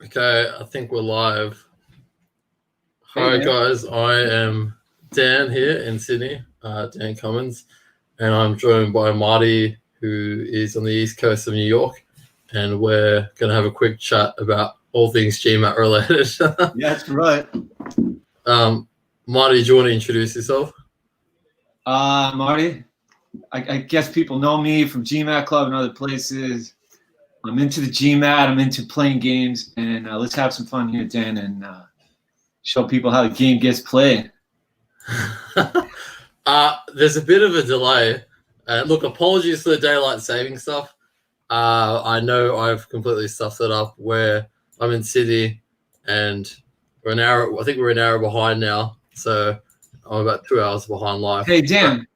Okay, I think we're live. Hey, Hi guys, I am Dan here in Sydney, Dan Cummins, and I'm joined by Marty, who is on the east coast of New York, and we're going to have a quick chat about all things GMAT related. Yeah, that's right. Marty, do you want to introduce yourself? Marty, I guess people know me from GMAT Club and other places. I'm into the GMAT. I'm into playing games, and let's have some fun here, Dan, and show people how the game gets played. There's a bit of a delay. Look, apologies for the daylight saving stuff. I know I've completely stuffed it up where I'm in Sydney and we're an hour. I think we're an hour behind now. So I'm about 2 hours behind live. Hey, Dan,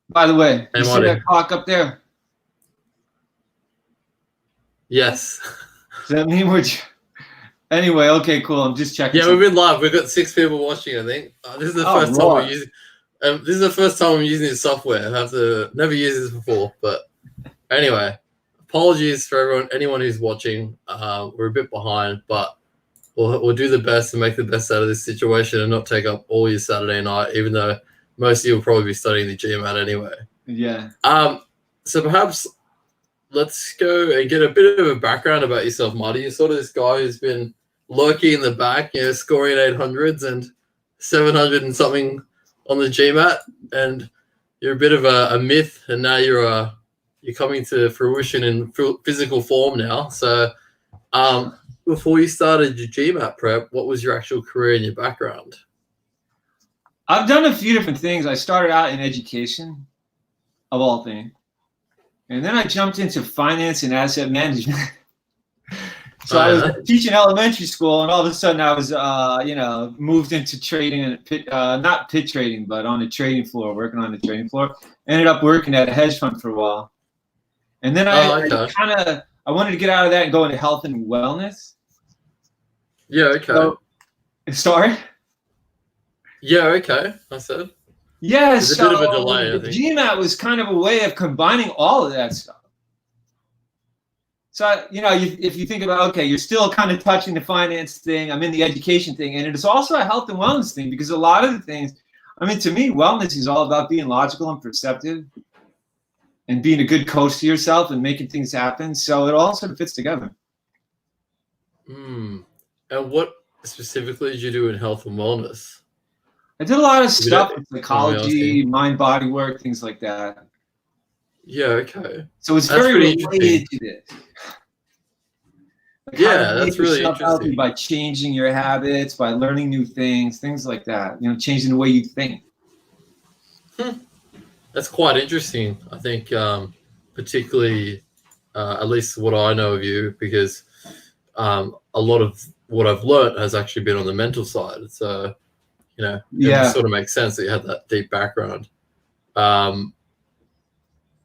by the way, you see that clock up there? Yes. Does that mean we're... Anyway, okay, cool. I'm just checking. Yeah, we've been live. We've got 6 people watching, I think. This is the first time we're using... this is the first time I'm using this software. I have never used this before. But anyway, apologies for anyone who's watching. We're a bit behind, but we'll do the best and make the best out of this situation and not take up all your Saturday night, even though most of you will probably be studying the GMAT anyway. Yeah. So perhaps let's go and get a bit of a background about yourself, Marty. You're sort of this guy who's been lurking in the back, scoring 800s and 700 and something on the GMAT, and you're a bit of a myth, and now you're coming to fruition in physical form now. So before you started your GMAT prep, what was your actual career and your background? I've done a few different things. I started out in education, of all things. And then I jumped into finance and asset management. So I was teaching elementary school, and all of a sudden I was, moved into trading, and not pit trading, but on the trading floor, working on the trading floor. Ended up working at a hedge fund for a while. And then I wanted to get out of that and go into health and wellness. Yeah, okay. So, sorry? Yeah, okay, I said. Yeah, there's a bit of a delay, I think. GMAT was kind of a way of combining all of that stuff. So, if you think about, okay, you're still kind of touching the finance thing, I'm in the education thing, and it's also a health and wellness thing, because a lot of the things, to me, wellness is all about being logical and perceptive and being a good coach to yourself and making things happen. So it all sort of fits together. And what specifically did you do in health and wellness? I did a lot of stuff with psychology, mind-body work, things like that. Yeah, okay. So it's very related to this. Like that's really interesting. By changing your habits, by learning new things like that. Changing the way you think. That's quite interesting. I think, particularly, at least what I know of you, because a lot of what I've learned has actually been on the mental side. So, it sort of makes sense that you had that deep background.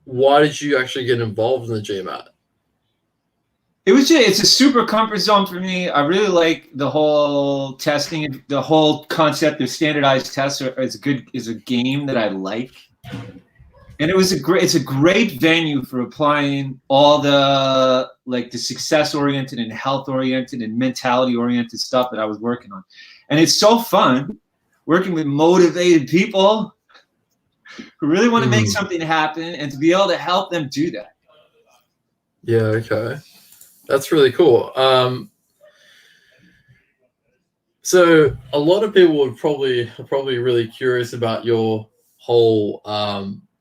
Why did you actually get involved in the GMAT? It's a super comfort zone for me. I really like the whole testing, the whole concept of standardized tests is a game that I like. And it's a great venue for applying all the success-oriented and health-oriented and mentality-oriented stuff that I was working on. And it's so fun working with motivated people who really want to make something happen and to be able to help them do that. Yeah, okay. That's really cool. So a lot of people are probably really curious about your whole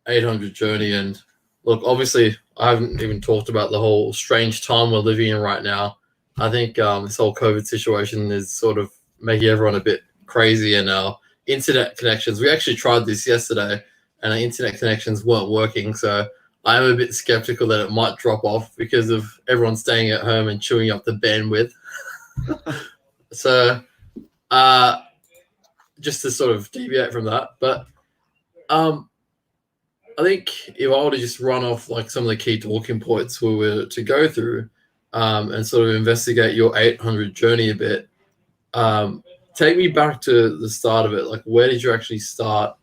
800 journey. And look, obviously, I haven't even talked about the whole strange time we're living in right now. I think this whole COVID situation is sort of making everyone a bit crazy, and our internet connections. We actually tried this yesterday, and our internet connections weren't working. So I'm a bit skeptical that it might drop off because of everyone staying at home and chewing up the bandwidth. So just to sort of deviate from that. But I think if I were to just run off some of the key talking points we were to go through and sort of investigate your 800 journey a bit, take me back to the start of it. Where did you actually start?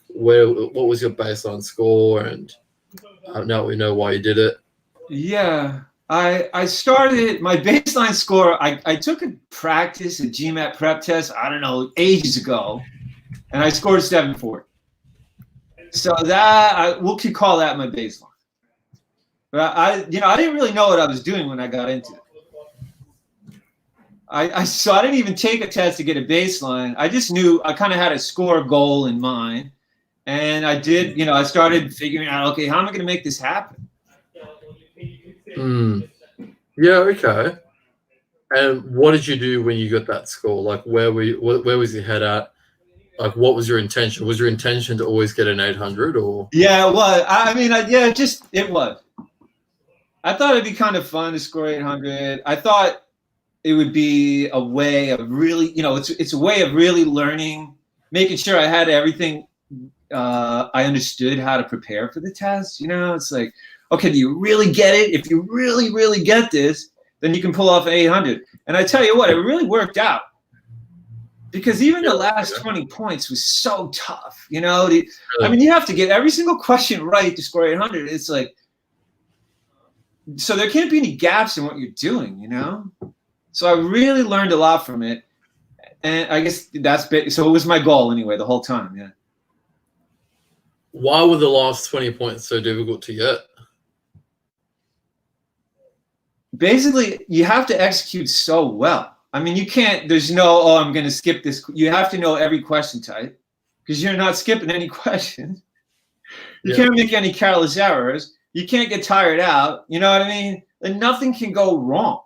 What was your baseline score? And now we know why you did it. Yeah. I started my baseline score. I took a practice, a GMAT prep test, I don't know, ages ago, and I scored 740. So that we could call that my baseline. But I didn't really know what I was doing when I got into it. So I didn't even take a test to get a baseline. I just knew I kind of had a score goal in mind, and I did. I started figuring out, okay, how am I going to make this happen? Yeah. Okay. And what did you do when you got that score? Like, where was your head at? Like, what was your intention? Was your intention to always get an 800, or? Yeah, it was. I mean, it was. I thought it'd be kind of fun to score 800. I thought it would be a way of really, it's a way of really learning, making sure I had everything. I understood how to prepare for the test. It's like, okay, do you really get it? If you really, really get this, then you can pull off an 800. And I tell you what, it really worked out. Because even the last 20 points was so tough, I mean, you have to get every single question right to score 800. It's like, so there can't be any gaps in what you're doing, So I really learned a lot from it. And I guess so it was my goal anyway, the whole time, yeah. Why were the last 20 points so difficult to get? Basically, you have to execute so well. I mean, you can't, there's no, I'm going to skip this. You have to know every question type because you're not skipping any questions. You can't make any careless errors. You can't get tired out. You know what I mean? And nothing can go wrong.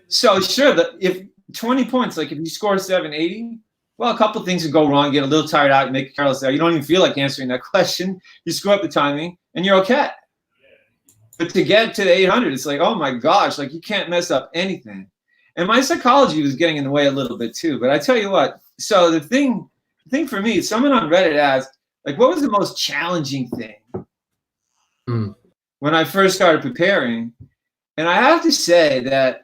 So sure, if 20 points, like if you score 780, well, a couple of things can go wrong. You get a little tired out, you make a careless error. You don't even feel like answering that question. You screw up the timing and you're okay. But to get to the 800, it's like, oh my gosh, like you can't mess up anything. And my psychology was getting in the way a little bit too. But I tell you what, so the thing for me, someone on Reddit asked, like, what was the most challenging thing when I first started preparing? And I have to say that,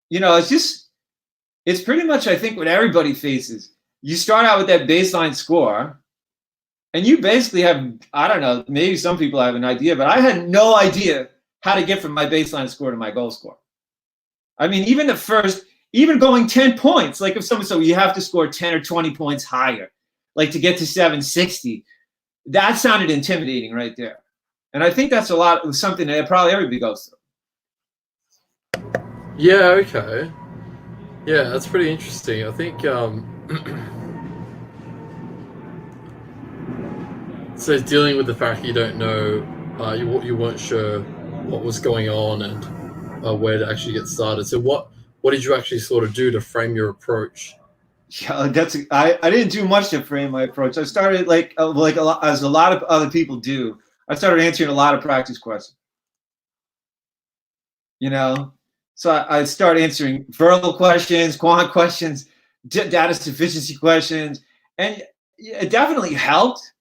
it's pretty much, I think, what everybody faces. You start out with that baseline score, and you basically have, I don't know, maybe some people have an idea, but I had no idea how to get from my baseline score to my goal score. I mean, even going 10 points, like if someone said, well, you have to score 10 or 20 points higher, like to get to 760, that sounded intimidating right there. And I think that's something that probably everybody goes through. Yeah, okay. Yeah, that's pretty interesting. I think so dealing with the fact you don't know, you weren't sure what was going on and where to actually get started. So what did you actually sort of do to frame your approach? Yeah, I didn't do much to frame my approach. I started like a lot, as a lot of other people do. I started answering a lot of practice questions. So I started answering verbal questions, quant questions, data sufficiency questions, and it definitely helped.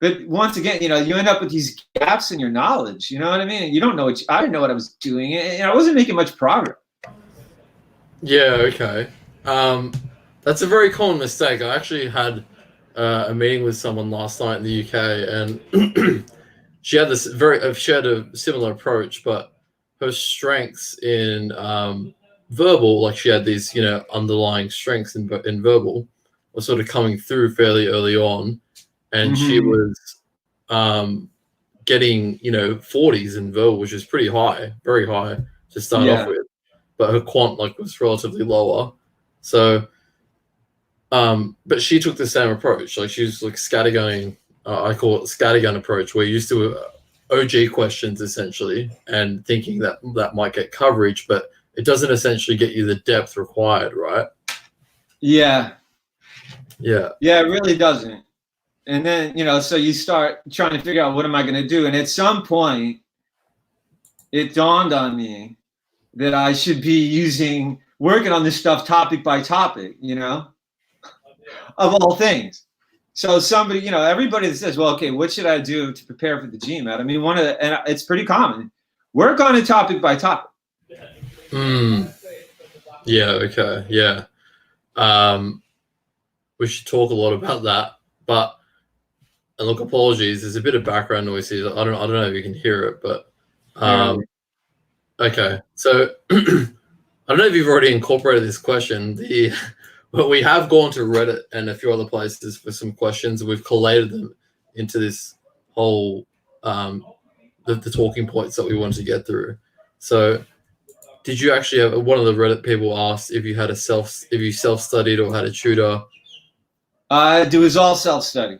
But once again, you end up with these gaps in your knowledge. You know what I mean? You don't know I didn't know what I was doing, and I wasn't making much progress. Yeah, okay. That's a very common mistake. I actually had a meeting with someone last night in the UK, and she had a similar approach, but her strengths in verbal, like she had these, underlying strengths in verbal, were sort of coming through fairly early on, and she was getting 40s in verbal, which is pretty high, very high to start off with, but her quant was relatively lower. So, but she took the same approach. Like she was like scattergunning. I call it scattergun approach, where you used to OG questions essentially, and thinking that might get coverage, but it doesn't essentially get you the depth required, right? Yeah, it really doesn't. And then so you start trying to figure out, what am I going to do? And at some point, it dawned on me that I should be working on this stuff topic by topic, of all things. So somebody, everybody that says, well, okay, what should I do to prepare for the GMAT? I mean, and it's pretty common. Work on it topic by topic. Yeah. Okay. Yeah. We should talk a lot about that, but, and look, apologies. There's a bit of background noise here. I don't know if you can hear it, but Okay, so I don't know if you've already incorporated this question. But we have gone to Reddit and a few other places for some questions. We've collated them into this whole the talking points that we wanted to get through. So, did you actually have one of the Reddit people asked if you had if you self-studied or had a tutor? It was all self-study.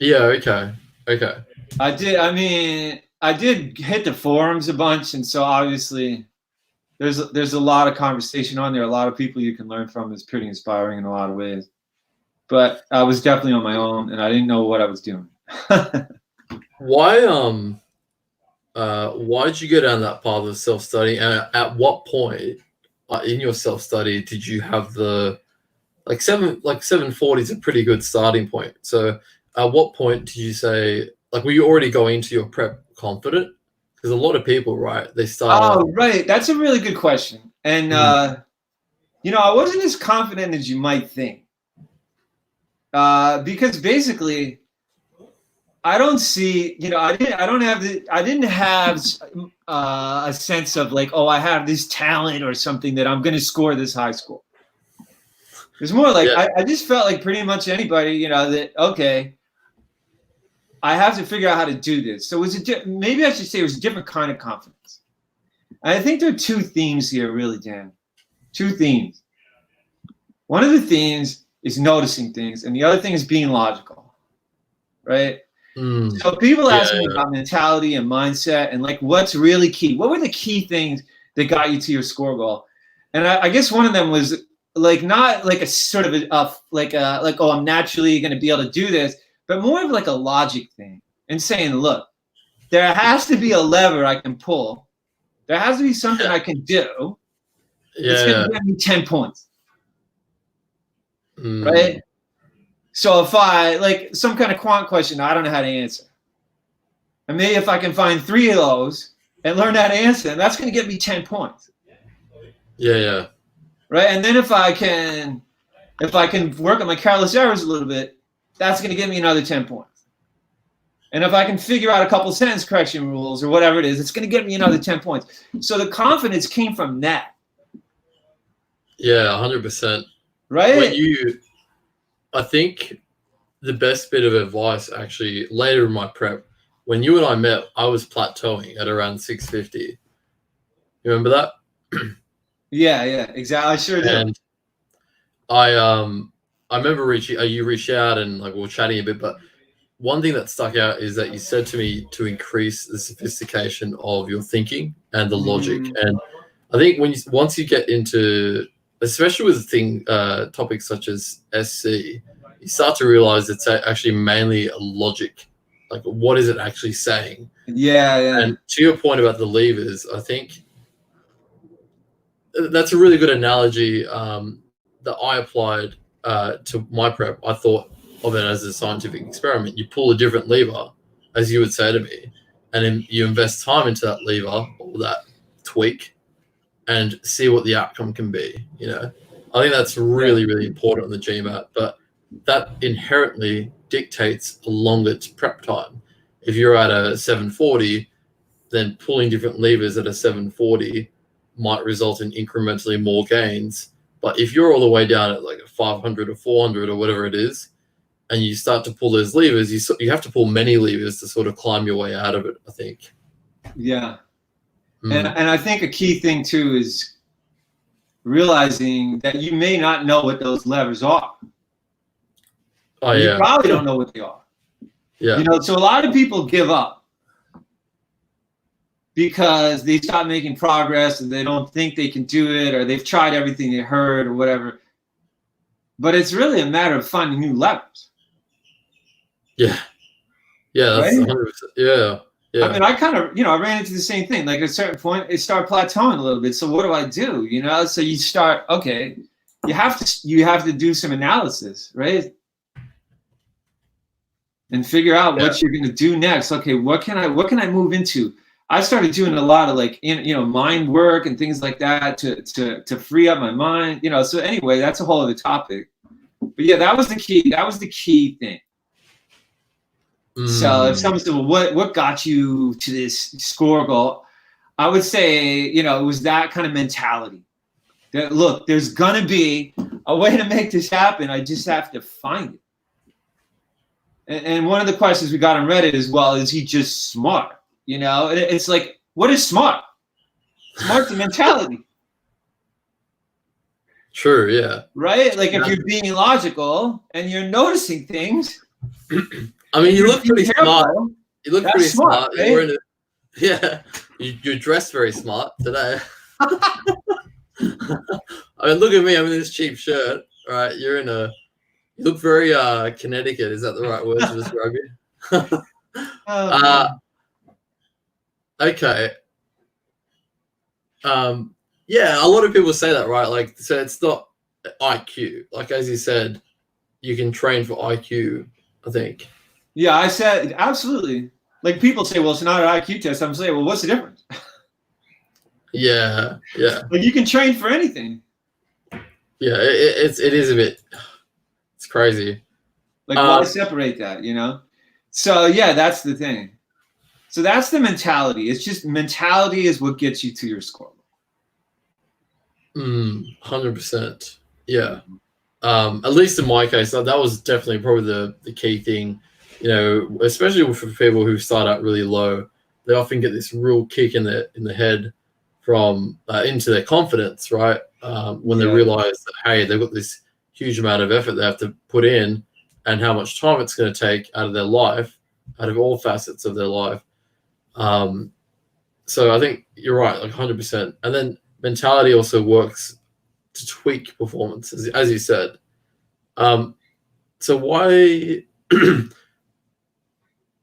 Yeah. Okay. Okay. I did. I mean, I did hit the forums a bunch, and so obviously there's a lot of conversation on there. A lot of people you can learn from. It's pretty inspiring in a lot of ways. But I was definitely on my own, and I didn't know what I was doing. Why did you go down that path of self-study? And at what point in your self-study did you have the 740 is a pretty good starting point. So at what point did you say, like, were you already going into your prep confident? Because a lot of people, right, they start Oh, right. That's a really good question. And you know, I wasn't as confident as you might think. Because basically I don't see, you know, I didn't have a sense of like, oh, I have this talent or something that I'm going to score this high score. It's more like I just felt like pretty much anybody, you know, that okay, I have to figure out how to do this. So it was maybe I should say it was a different kind of confidence. And I think there are two themes here, really, Dan. Two themes. One of the themes is noticing things, and the other thing is being logical, right? So people ask me about mentality and mindset and like what's really key. What were the key things that got you to your score goal? And I guess one of them was like not like a sort of like oh, I'm naturally going to be able to do this, but more of like a logic thing and saying, look, there has to be a lever I can pull. There has to be something I can do. It's going to get me 10 points, right? So if I like some kind of quant question, I don't know how to answer. And maybe if I can find 3 of those and learn how to answer them, that's going to get me 10 points. Yeah. Right. And then if I can work on my careless errors a little bit, that's going to give me another 10 points. And if I can figure out a couple sentence correction rules or whatever it is, it's going to get me another 10 points. So the confidence came from that. Yeah, 100%. Right. I think the best bit of advice actually later in my prep, when you and I met, I was plateauing at around 650. You remember that? Yeah, exactly. I sure do. And I remember you reached out and like we were chatting a bit, but one thing that stuck out is that you said to me to increase the sophistication of your thinking and the logic. And I think once you get into, especially with topics such as SC, you start to realize it's actually mainly a logic. Like, what is it actually saying? Yeah. And to your point about the levers, I think that's a really good analogy that I applied to my prep. I thought of it as a scientific experiment. You pull a different lever, as you would say to me, and then you invest time into that lever or that tweak and see what the outcome can be. You know, I think that's really, really important on the GMAT, but that inherently dictates a longer prep time. If you're at a 740, then pulling different levers at a 740 might result in incrementally more gains. But if you're all the way down at like a 500 or 400 or whatever it is, and you start to pull those levers, you have to pull many levers to sort of climb your way out of it, I think. Yeah. And I think a key thing too is realizing that you may not know what those levers are. Oh, you probably don't know what they are. Yeah. You know, so a lot of people give up because they stop making progress and they don't think they can do it, or they've tried everything they heard or whatever. But it's really a matter of finding new levers. Yeah, that's right? 100%. Yeah. I mean, I kind of, I ran into the same thing. Like at a certain point, it started plateauing a little bit. So what do I do? So you start, okay, you have to do some analysis, right? And figure out what you're going to do next. Okay, what can I move into? I started doing a lot of like, mind work and things like that to free up my mind. So anyway, that's a whole other topic. But yeah, that was the key. That was the key thing. So if someone said, well, what got you to this score goal? I would say, it was that kind of mentality. That, look, there's going to be a way to make this happen. I just have to find it. And one of the questions we got on Reddit is, well, is he just smart? It's like, what is smart? Smart's a mentality. True, yeah. Right? Like if you're being logical and you're noticing things. I mean, you look pretty smart. You look pretty smart. Right? You're dressed very smart today. I mean, look at me. I'm in this cheap shirt. Right? You look very Connecticut. Is that the right word to describe you? Okay. Yeah, a lot of people say that, right? Like, so it's not IQ. Like, as you said, you can train for IQ, I think. Yeah, I said absolutely. Like, people say, well, it's not an IQ test. I'm saying, well, what's the difference? Yeah. Like, you can train for anything. Yeah, it is a bit. It's crazy. Like, why separate that? So yeah, that's the thing. So that's the mentality. It's just mentality is what gets you to your score. 100%. Yeah. At least in my case, that was definitely probably the key thing. Especially for people who start out really low, they often get this real kick in the head from into their confidence, right? When they realize that, hey, they've got this huge amount of effort they have to put in, and how much time it's going to take out of their life, out of all facets of their life. So I think you're right, like 100%. And then mentality also works to tweak performance, as you said. So why?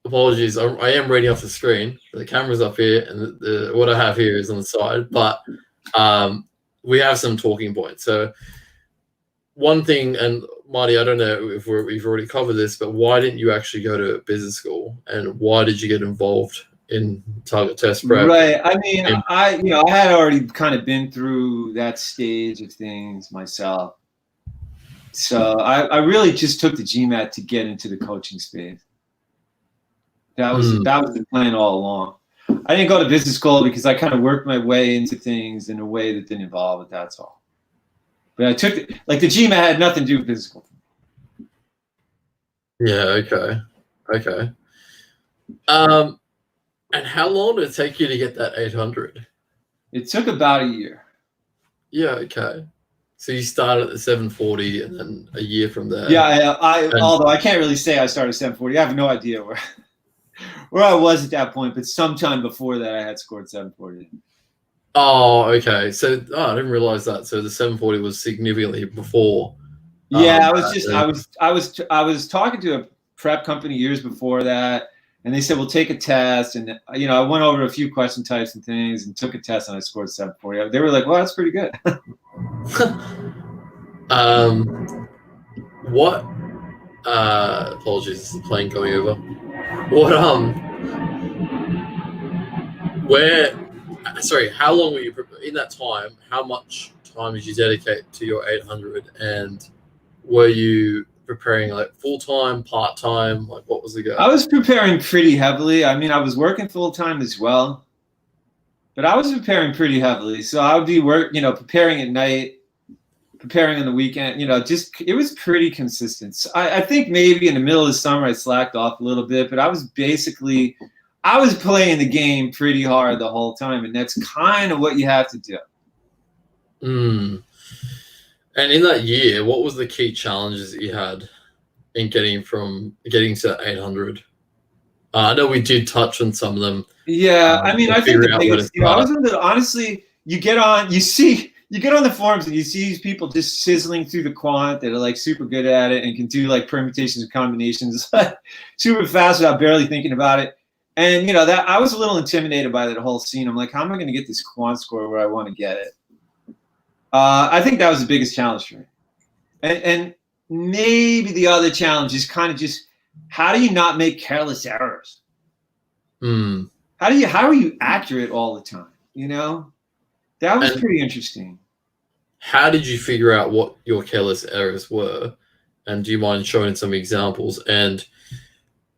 Apologies, I am reading off the screen. The camera's up here, and what I have here is on the side. But we have some talking points. So one thing, and Marty, I don't know if we've already covered this, but why didn't you actually go to business school, and why did you get involved in target test prep? Right. I mean, I had already kind of been through that stage of things myself. So I really just took the GMAT to get into the coaching space. That was the plan all along. I didn't go to business school because I kind of worked my way into things in a way that didn't involve it. That's all. But I took the GMAT had nothing to do with business school. Yeah. Okay. And how long did it take you to get that 800? It took about a year. Yeah. Okay. So you started at the 740, and then a year from there. Yeah. Although I can't really say I started at 740. I have no idea where I was at that point, but sometime before that, I had scored 740. Oh, okay. So I didn't realize that. So the 740 was significantly before. Yeah, I was talking to a prep company years before that, and they said, "We'll take a test." And I went over a few question types and things, and took a test, and I scored 740. They were like, "Well, that's pretty good." What? Apologies, this is the plane going over. How long were you in that time? How much time did you dedicate to your 800? And were you preparing like full-time, part-time? Like, what was the goal? I was preparing pretty heavily. I mean, I was working full-time as well, but I was preparing pretty heavily. So I would be preparing at night, preparing on the weekend, it was pretty consistent. So I think maybe in the middle of the summer I slacked off a little bit, but I was playing the game pretty hard the whole time, and that's kind of what you have to do. And in that year, what was the key challenges that you had in getting to 800? I know we did touch on some of them. Yeah, I mean, I think the biggest, honestly, you get on the forums and you see these people just sizzling through the quant that are like super good at it and can do like permutations and combinations super fast without barely thinking about it. And that I was a little intimidated by that whole scene. I'm like, how am I going to get this quant score where I want to get it? I think that was the biggest challenge for me. And maybe the other challenge is kind of just, how do you not make careless errors? How are you accurate all the time? That was pretty interesting. How did you figure out what your careless errors were? And do you mind showing some examples? And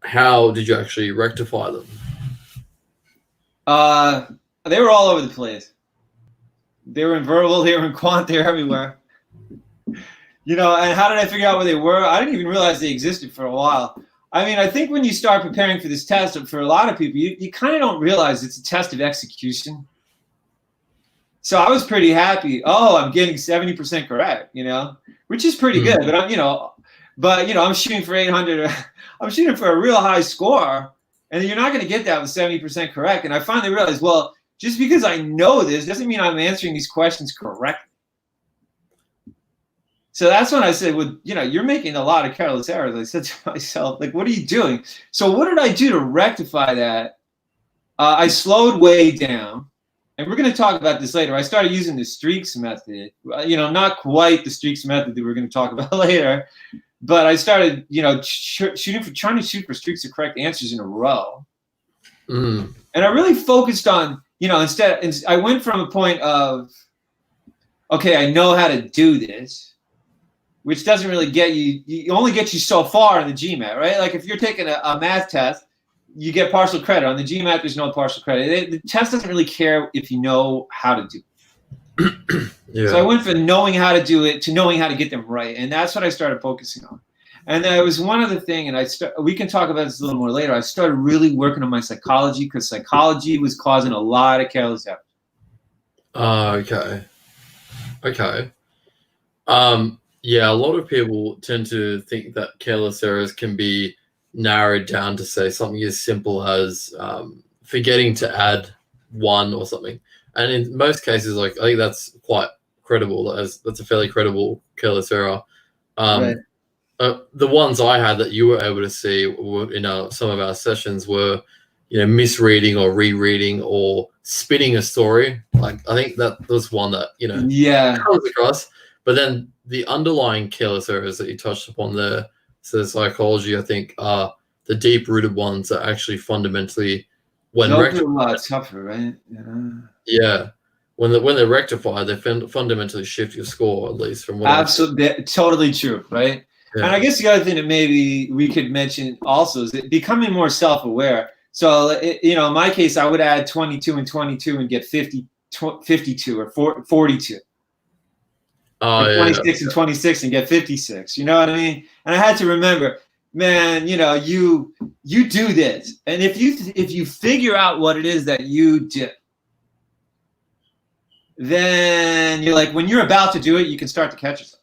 how did you actually rectify them? they were all over the place. They were in verbal, they were in quant, they were everywhere. You know, and how did I figure out where they were? I didn't even realize they existed for a while. I mean, I think when you start preparing for this test, for a lot of people, you kind of don't realize it's a test of execution. So I was pretty happy. Oh, I'm getting 70% correct, you know, which is pretty good. But I'm shooting for 800. I'm shooting for a real high score, and you're not going to get that with 70% correct. And I finally realized, well, just because I know this doesn't mean I'm answering these questions correctly. So that's when I said, well, you know, you're making a lot of careless errors. I said to myself, like, what are you doing? So what did I do to rectify that? I slowed way down. And we're going to talk about this later. I started using the streaks method. You know, not quite the streaks method that we're going to talk about later. But I started, you know, trying to shoot for streaks of correct answers in a row. And I really focused on, you know, I went from a point of, okay, I know how to do this, which doesn't really get you, it only gets you so far in the GMAT, right? Like if you're taking a math test, you get partial credit. On the GMAT, there's no partial credit. The test doesn't really care if you know how to do it. So I went from knowing how to do it to knowing how to get them right. And that's what I started focusing on. And it was one other thing, and we can talk about this a little more later. I started really working on my psychology because psychology was causing a lot of careless errors. Okay. Yeah, a lot of people tend to think that careless errors can be narrowed down to say something as simple as forgetting to add 1 or something. And in most cases, like I think that's quite credible. That's a fairly credible careless error. Right. The ones I had that you were able to see in some of our sessions were, you know, misreading or rereading or spinning a story. Like I think that was one that, you know, comes across. But then the underlying careless errors that you touched upon there, so psychology, I think, are the deep-rooted ones that actually fundamentally, when rectified, a lot tougher, right? Yeah, when they're rectified, they fundamentally shift your score, at least from what. Absolutely, totally true, right? Yeah. And I guess the other thing that maybe we could mention also is becoming more self-aware. So, you know, in my case, I would add 22 and 22 and get 52 or 42. 26 and 26 and get 56. You know what I mean? And I had to remember, man, you know, you do this, and if you figure out what it is that you do, then you're like, when you're about to do it, you can start to catch yourself.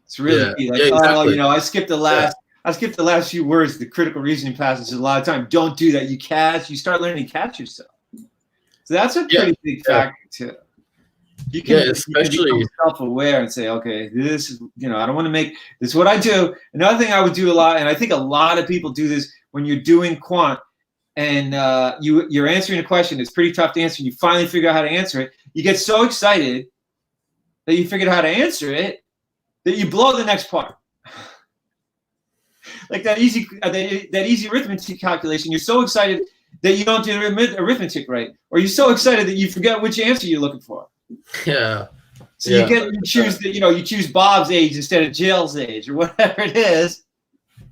It's really key. Like, exactly. Oh, you know, I skipped the last few words, the critical reasoning passages a lot of time. Don't do that. You start learning to catch yourself. So that's a pretty big factor too. You can become self-aware and say, okay, this is, you know, I don't want to make this what I do. Another thing I would do a lot, and I think a lot of people do this when you're doing quant and you're answering a question, it's pretty tough to answer, and you finally figure out how to answer it. You get so excited that you figured out how to answer it that you blow the next part. Like that easy arithmetic calculation, you're so excited that you don't do the arithmetic right, or you're so excited that you forget which answer you're looking for. Yeah. So you choose Bob's age instead of Jill's age or whatever it is.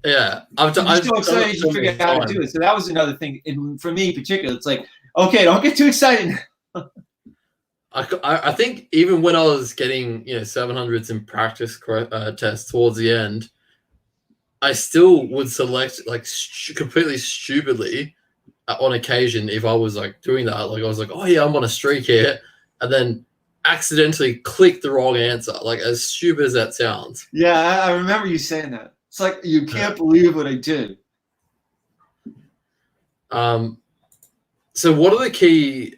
Yeah. I'm so excited you figure out how to do it. So that was another thing. And for me in particular, it's like, okay, don't get too excited. I think even when I was getting, you know, 700s in practice tests towards the end, I still would select like completely stupidly on occasion if I was like doing that. Like I was like, oh yeah, I'm on a streak here, and then accidentally click the wrong answer, like as stupid as that sounds. Yeah, I remember you saying that. It's like, you can't believe what I did. So what are the key,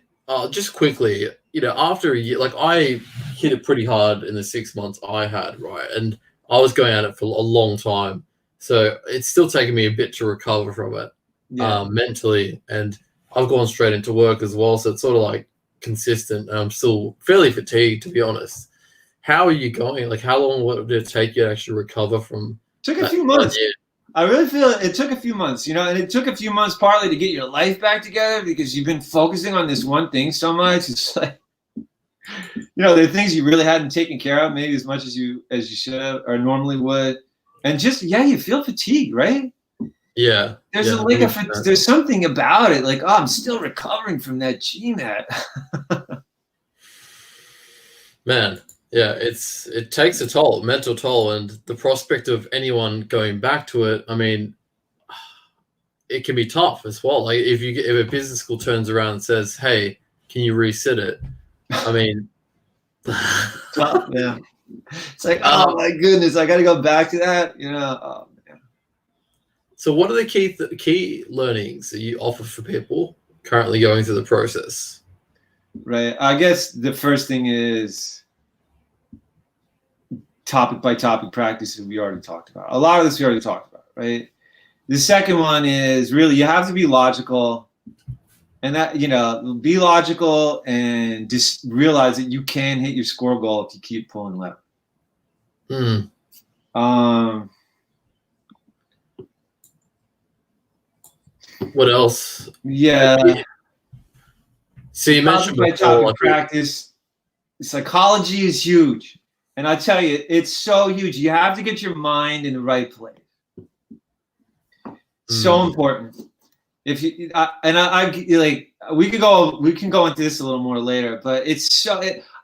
just quickly, you know, after a year, like I hit it pretty hard in the 6 months I had, right? And I was going at it for a long time. So it's still taking me a bit to recover from it mentally. And I've gone straight into work as well. So it's sort of like consistent, and I'm still fairly fatigued, to be honest. How are you going? Like, how long did it take you to actually recover from? Took a few months. I really feel it took a few months, you know, and it took a few months partly to get your life back together because you've been focusing on this one thing so much. It's like, you know, there are things you really hadn't taken care of, maybe as much as you should have or normally would, and just you feel fatigued, right? Yeah. There's yeah, like 100%. there's something about it, like, oh, I'm still recovering from that GMAT. Man, yeah, it takes a toll, mental toll, and the prospect of anyone going back to it, I mean, it can be tough as well. Like if a business school turns around and says, "Hey, can you resit it?" I mean, Tough, yeah. It's like, oh my goodness, I got to go back to that. Oh, man. So, what are the key learnings that you offer for people currently going through the process? Right. I guess the first thing is topic by topic practice we already talked about. A lot of this we already talked about, right? The second one is really you have to be logical, and that be logical and just realize that you can hit your score goal if you keep pulling left. What else? Yeah. So you mentioned before, practice. Psychology is huge, and I tell you, it's so huge. You have to get your mind in the right place. So important. If you I like, we can go into this a little more later, but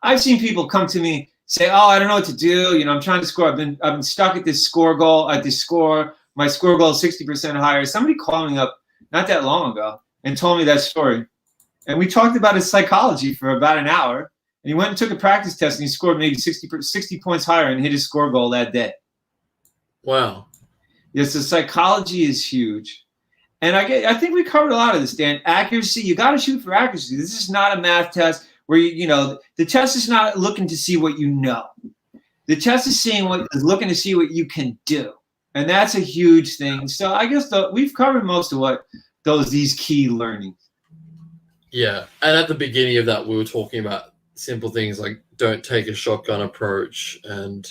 I've seen people come to me say, "Oh, I don't know what to do. I'm trying to score. I've been stuck at this score goal. At this score, my score goal is 60% higher." Somebody called me up not that long ago and told me that story, and we talked about his psychology for about an hour. And he went and took a practice test, and he scored maybe 60 points higher and hit his score goal that day. Wow. Yes, the psychology is huge. And I think we covered a lot of this, Dan. Accuracy, you got to shoot for accuracy. This is not a math test where the test is not looking to see what you know. The test is looking to see what you can do, and that's a huge thing. So I guess we've covered most of these key learnings. Yeah, and at the beginning of that, we were talking about simple things like don't take a shotgun approach, and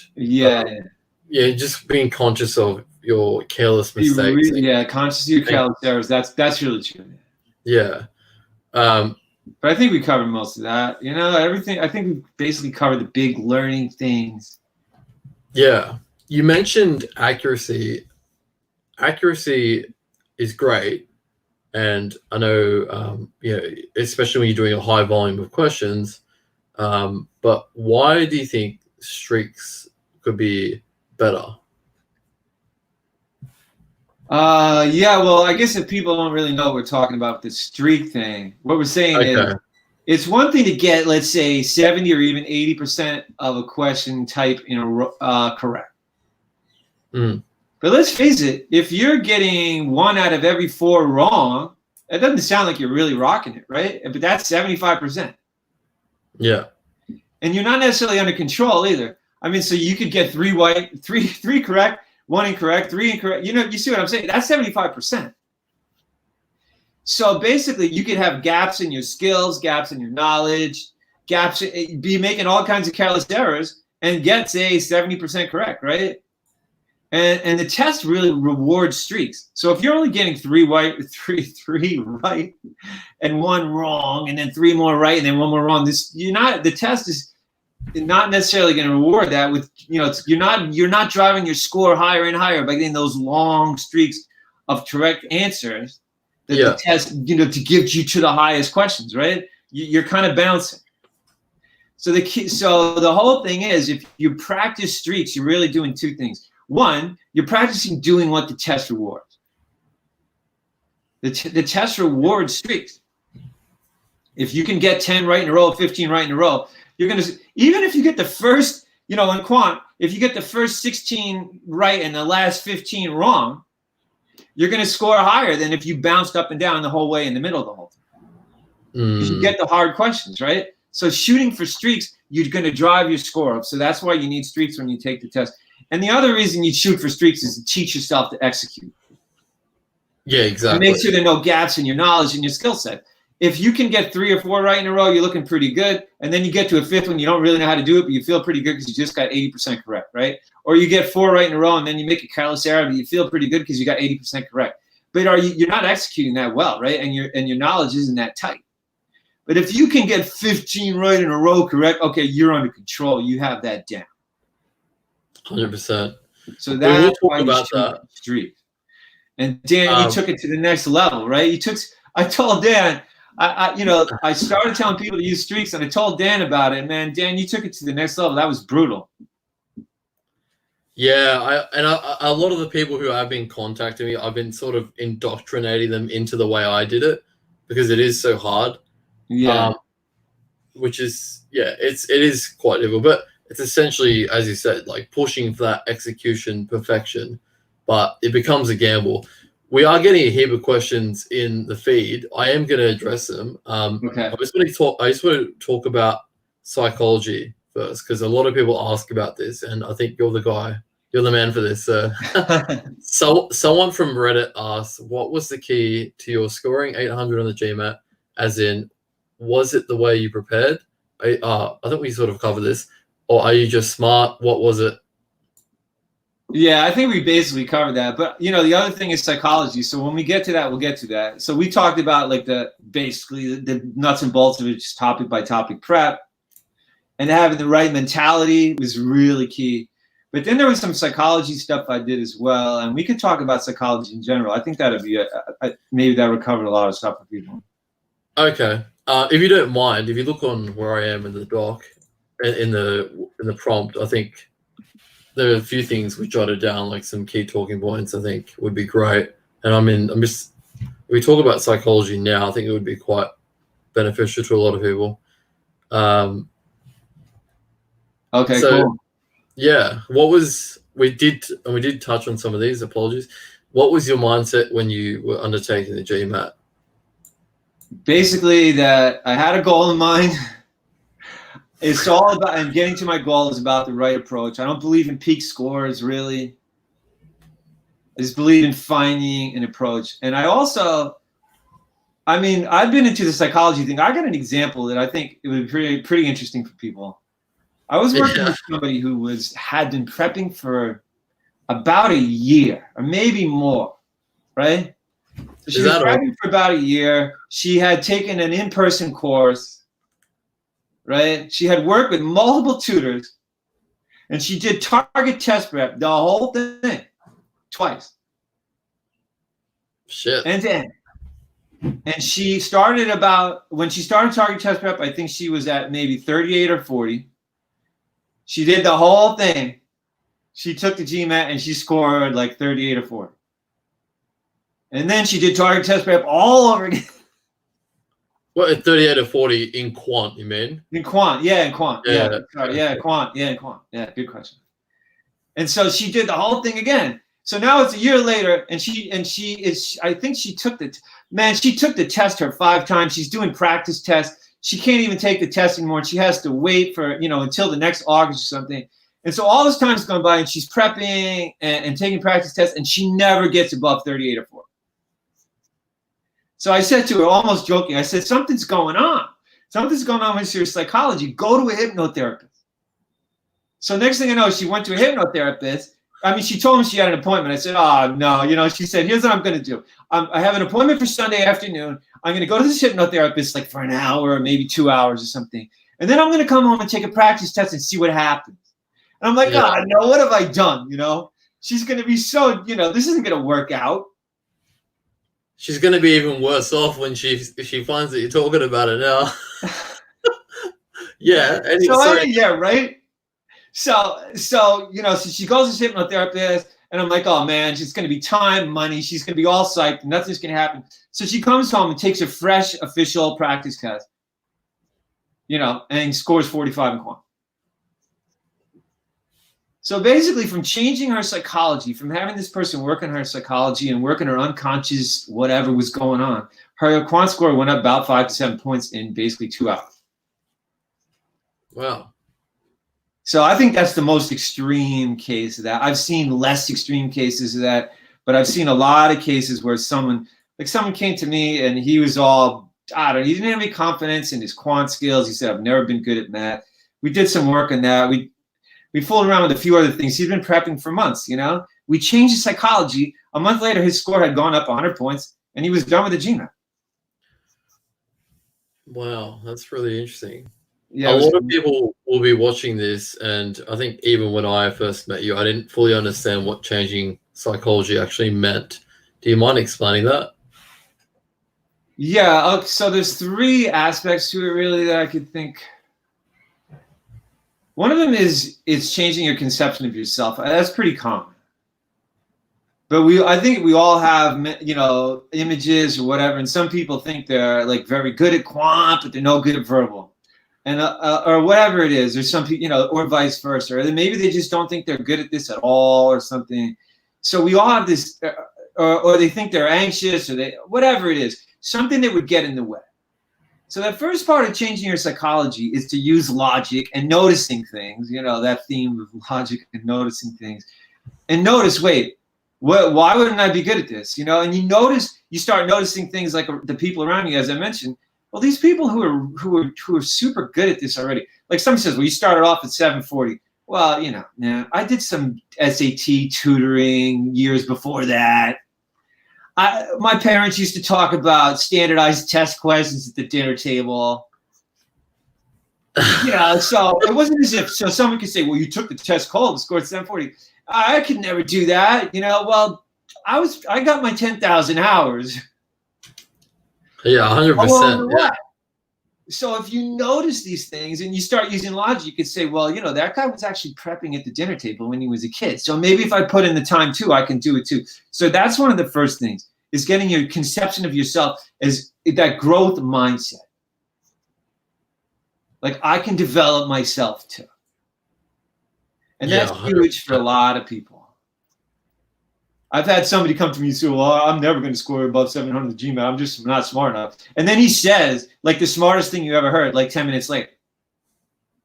just being conscious of your careless mistakes. Conscious of your careless errors. That's really true. Yeah. But I think we covered most of that. Everything. I think we basically covered the big learning things. Yeah. You mentioned accuracy. Accuracy is great. And I know, especially when you're doing a high volume of questions, but why do you think streaks could be better? Well, I guess if people don't really know what we're talking about with the streak thing, what we're saying is it's one thing to get, let's say, 70 or even 80% of a question type correct. But let's face it, if you're getting 1 out of every 4 wrong, that doesn't sound like you're really rocking it, right? But that's 75%. Yeah. And you're not necessarily under control either. I mean, so you could get 3 correct, 1 incorrect, 3 incorrect. You see what I'm saying? That's 75%. So basically, you could have gaps in your skills, gaps in your knowledge, be making all kinds of careless errors and get, say, 70% correct, right? And the test really rewards streaks. So if you're only getting 3 right, and 1 wrong, and then 3 more right, and then 1 more wrong, the test is not necessarily going to reward that with you're not driving your score higher and higher by getting those long streaks of correct answers that the test to give you to the highest questions, right? You're kind of bouncing. So the whole thing is, if you practice streaks, you're really doing 2 things. 1, you're practicing doing what the test rewards. The test rewards streaks. If you can get 10 right in a row, 15 right in a row, you're going to, even if you get the first, in quant, if you get the first 16 right and the last 15 wrong, you're going to score higher than if you bounced up and down the whole way in the middle of the whole time. You get the hard questions, right? So shooting for streaks, you're going to drive your score up. So that's why you need streaks when you take the test. And the other reason you shoot for streaks is to teach yourself to execute. Yeah, exactly. And make sure there are no gaps in your knowledge and your skill set. If you can get 3 or 4 right in a row, you're looking pretty good. And then you get to a 5th one, you don't really know how to do it, but you feel pretty good because you just got 80% correct, right? Or you get 4 right in a row, and then you make a careless error, but you feel pretty good because you got 80% correct. But you're not executing that well, right? And your knowledge isn't that tight. But if you can get 15 right in a row correct, okay, you're under control. You have that down. 100%. So that's why you shoot streaks. And Dan, you took it to the next level, right? I told Dan, I started telling people to use streaks, and I told Dan about it. Man, Dan, you took it to the next level. That was brutal. Yeah, a lot of the people who have been contacting me, I've been sort of indoctrinating them into the way I did it because it is so hard. Yeah. Which is, it is quite difficult, but it's essentially, as you said, like pushing for that execution perfection, but it becomes a gamble. We are getting a heap of questions in the feed. I am going to address them. Okay. I just want to talk about psychology first, because a lot of people ask about this, and I think you're the man for this. So someone from Reddit asked, what was the key to your scoring 800 on the GMAT? As in, was it the way you prepared? I think we sort of covered this. Or are you just smart? What was it? Yeah, I think we basically covered that. But, the other thing is psychology. So when we get to that, we'll get to that. So we talked about like basically the nuts and bolts of it, just topic by topic prep. And having the right mentality was really key. But then there was some psychology stuff I did as well. And we could talk about psychology in general. I think that'd be maybe that would cover a lot of stuff for people. Okay. If you don't mind, if you look on where I am in the doc, in the prompt, I think there are a few things we jotted down, like some key talking points. I think would be great. And we talk about psychology now. I think it would be quite beneficial to a lot of people. Okay, so, cool. Yeah, we did touch on some of these. Apologies. What was your mindset when you were undertaking the GMAT? Basically, that I had a goal in mind. It's all about, and getting to my goal is about the right approach. I don't believe in peak scores, really. I just believe in finding an approach. And I've been into the psychology thing. I got an example that I think it would be pretty interesting for people. I was working with somebody who had been prepping for about a year or maybe more, right? So she was prepping for about a year. She had taken an in-person course, right? She had worked with multiple tutors, and she did target test prep, the whole thing, twice. Shit. And she started when she started target test prep, I think she was at maybe 38 or 40. She did the whole thing. She took the GMAT and she scored like 38 or 40. And then she did target test prep all over again. What, at 38 or 40 in quant, you mean? In quant, yeah, in quant. Yeah, Quant. Yeah, in quant. Yeah, good question. And so she did the whole thing again. So now it's a year later, and she took the test her 5 times. She's doing practice tests. She can't even take the test anymore. She has to wait for, until the next August or something. And so all this time's gone by, and she's prepping and taking practice tests, and she never gets above 38 or 40. So I said to her, almost joking, I said, something's going on. Something's going on with your psychology. Go to a hypnotherapist. So next thing I know, she went to a hypnotherapist. She told me she had an appointment. I said, oh, no. She said, here's what I'm going to do. I have an appointment for Sunday afternoon. I'm going to go to this hypnotherapist like for an hour or maybe 2 hours or something. And then I'm going to come home and take a practice test and see what happens. And I'm like, no, what have I done? She's going to be so, this isn't going to work out. She's going to be even worse off when she finds that you're talking about it now. Yeah. Right? So she goes to hypnotherapist, and I'm like, oh man, she's going to be time, money. She's going to be all psyched. Nothing's going to happen. So she comes home and takes a fresh official practice test, and scores 45 in quant. So basically, from changing her psychology, from having this person work on her psychology and work on her unconscious, whatever was going on, her quant score went up about 5 to 7 points in basically 2 hours. Wow. So I think that's the most extreme case of that. I've seen less extreme cases of that, but I've seen a lot of cases where someone came to me and he was all, he didn't have any confidence in his quant skills. He said, I've never been good at math. We did some work on that. We fooled around with a few other things. He's been prepping for months, We changed his psychology. A month later, his score had gone up 100 points, and he was done with the GMAT. Wow, that's really interesting. Yeah, a lot of people will be watching this, and I think even when I first met you, I didn't fully understand what changing psychology actually meant. Do you mind explaining that? Yeah. Okay, so there's 3 aspects to it really that I could think. One of them is it's changing your conception of yourself. That's pretty common. But I think we all have, images or whatever, and some people think they're like very good at quant, but they're no good at verbal, and or whatever it is, or some people, or vice versa, or maybe they just don't think they're good at this at all, or something. So we all have this, or they think they're anxious, or whatever it is, something that would get in the way. So that first part of changing your psychology is to use logic and noticing things, that theme of logic and noticing things, and notice, wait. Why wouldn't I be good at this? And you start noticing things like the people around you, as I mentioned. Well, these people who are super good at this already. Like somebody says, well, you started off at 740. Well, I did some SAT tutoring years before that. My parents used to talk about standardized test questions at the dinner table. So it wasn't as if someone could say, well, you took the test cold and scored 740. I could never do that. Well, I got my 10,000 hours. Yeah, 100%. Yeah. So if you notice these things and you start using logic, you could say, well, that guy was actually prepping at the dinner table when he was a kid. So maybe if I put in the time too, I can do it too. So that's one of the first things, is getting your conception of yourself as that growth mindset. Like, I can develop myself too. And that's huge for a lot of people. I've had somebody come to me and say, well, I'm never going to score above 700 GMAT. I'm just not smart enough. And then he says, like, the smartest thing you ever heard, like 10 minutes later.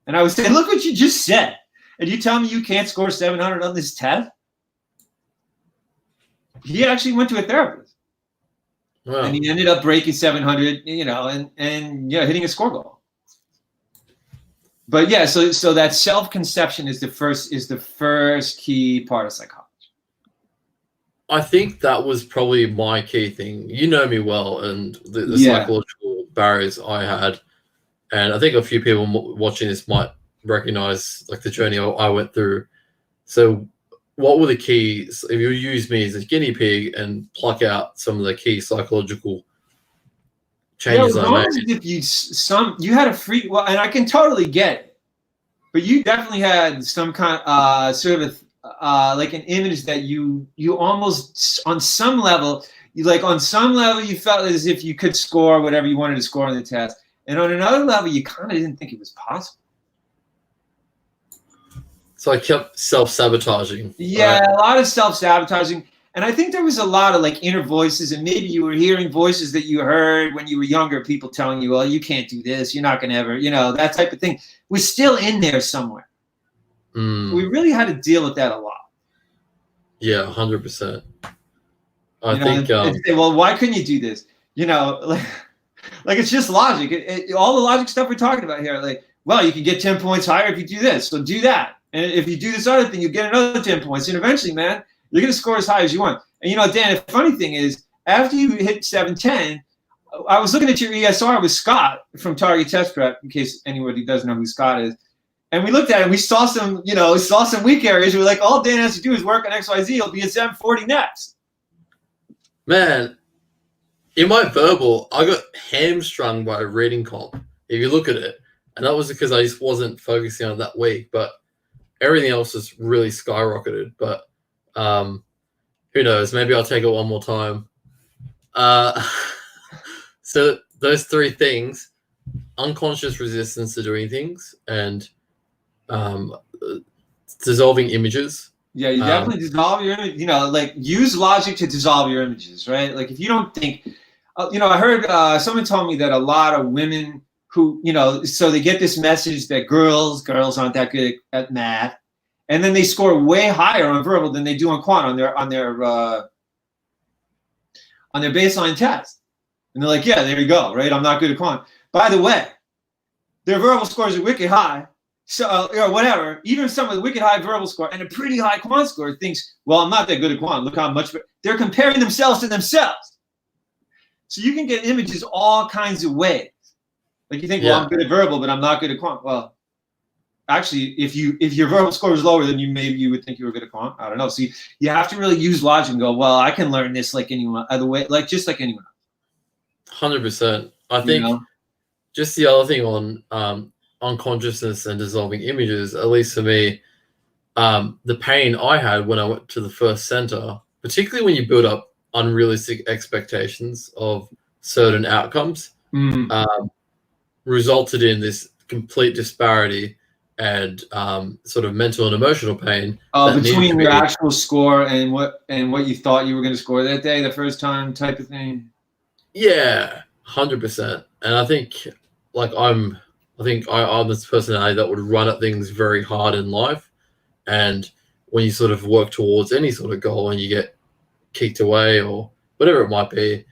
And I would say, look what you just said. And you tell me you can't score 700 on this test? He actually went to a therapist. Wow. And he ended up breaking 700, and hitting a score goal. But yeah, so that self-conception is the first key part of psychology. I think that was probably my key thing. You know me well, and the psychological barriers I had, and I think a few people watching this might recognize like the journey I went through. So, what were the keys? If you use me as a guinea pig and pluck out some of the key psychological changes I made. If you had a free, well, and I can totally get it, but you definitely had some kind sort of like an image that you almost on some level you felt as if you could score whatever you wanted to score on the test, and on another level you kind of didn't think it was possible. So I kept self-sabotaging. Yeah, right? A lot of self-sabotaging. And I think there was a lot of like inner voices, and maybe you were hearing voices that you heard when you were younger, people telling you, well, you can't do this, you're not going to ever, that type of thing was still in there somewhere. We really had to deal with that a lot. Yeah, 100%. I think. And say, well, why couldn't you do this? Like it's just logic. All the logic stuff we're talking about here, like, well, you can get 10 points higher if you do this, so do that. And if you do this other thing, you get another 10 points. And eventually, man, you're going to score as high as you want. And, Dan, the funny thing is, after you hit 710, I was looking at your ESR with Scott from Target Test Prep, in case anybody doesn't know who Scott is. And we looked at it, and we saw some weak areas. We're like, all Dan has to do is work on XYZ. He'll be at 740 next. Man, in my verbal, I got hamstrung by a reading comp, if you look at it. And that was because I just wasn't focusing on that week. But everything else has really skyrocketed. But who knows? Maybe I'll take it one more time. So those 3 things: unconscious resistance to doing things, and dissolving images. Yeah, you definitely dissolve your image. Like use logic to dissolve your images, right? Like if you don't think, I heard someone told me that a lot of women who, so they get this message that girls aren't that good at math, and then they score way higher on verbal than they do on quant on their baseline test. And they're like, yeah, there you go, right? I'm not good at quant. By the way, their verbal scores are wicked high. So, or whatever, even some with a wicked high verbal score and a pretty high quant score thinks, well, I'm not that good at quant. Look how much they're comparing themselves to themselves. So you can get images all kinds of ways. Like you think, well, I'm good at verbal, but I'm not good at quant. Well, actually, if your verbal score is lower, then maybe you would think you were good at quant. I don't know. So you have to really use logic and go, well, I can learn this like anyone other way, like just like anyone else. 100%. I You think know? just the other thing on unconsciousness and dissolving images, at least for me, the pain I had when I went to the first center, particularly when you build up unrealistic expectations of certain outcomes, resulted in this complete disparity and sort of mental and emotional pain between your actual score and what you thought you were going to score that day, the first time type of thing. Yeah, 100%. And I think I'm this personality that would run at things very hard in life. And when you sort of work towards any sort of goal and you get kicked away or whatever it might be,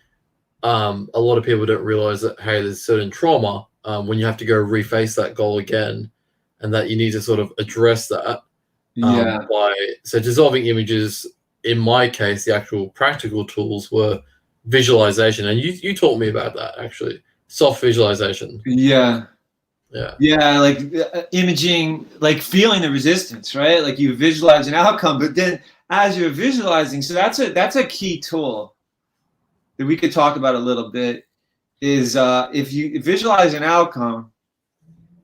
a lot of people don't realize that, hey, there's certain trauma when you have to go reface that goal again, and that you need to sort of address that. So dissolving images, in my case, the actual practical tools were visualization. And you taught me about that, actually. Soft visualization. Yeah, like imaging, like feeling the resistance, right? Like you visualize an outcome, but then as you're visualizing, so that's a key tool that we could talk about a little bit, is if you visualize an outcome,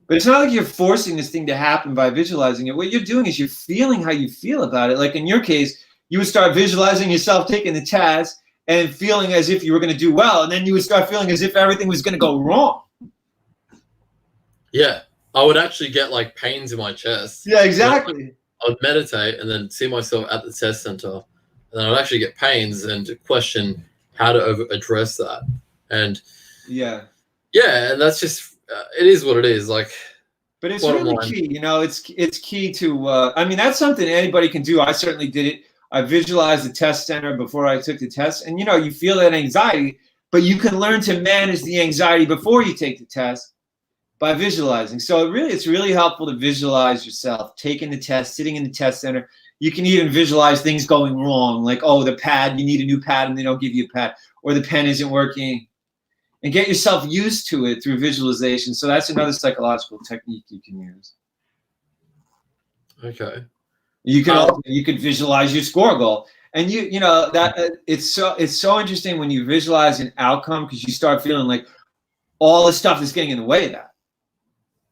but it's not like you're forcing this thing to happen by visualizing it. What you're doing is you're feeling how you feel about it. Like in your case, you would start visualizing yourself taking the test and feeling as if you were going to do well, and then you would start feeling as if everything was going to go wrong. Yeah, I would actually get like pains in my chest. Yeah, exactly. I would meditate and then see myself at the test center, and then I would actually get pains and question how to address that. And and that's just it is what it is. Like, but it's really key. You know, it's key to. I mean, that's something anybody can do. I certainly did it. I visualized the test center before I took the test, and you feel that anxiety, but you can learn to manage the anxiety before you take the test by visualizing. So it's really helpful to visualize yourself taking the test, sitting in the test center. You can even visualize things going wrong, like, oh, the pad, you need a new pad and they don't give you a pad, or the pen isn't working, and get yourself used to it through visualization. So that's another psychological technique you can use. Okay. You could visualize your score goal, and it's so interesting when you visualize an outcome, because you start feeling like all the stuff is getting in the way of that.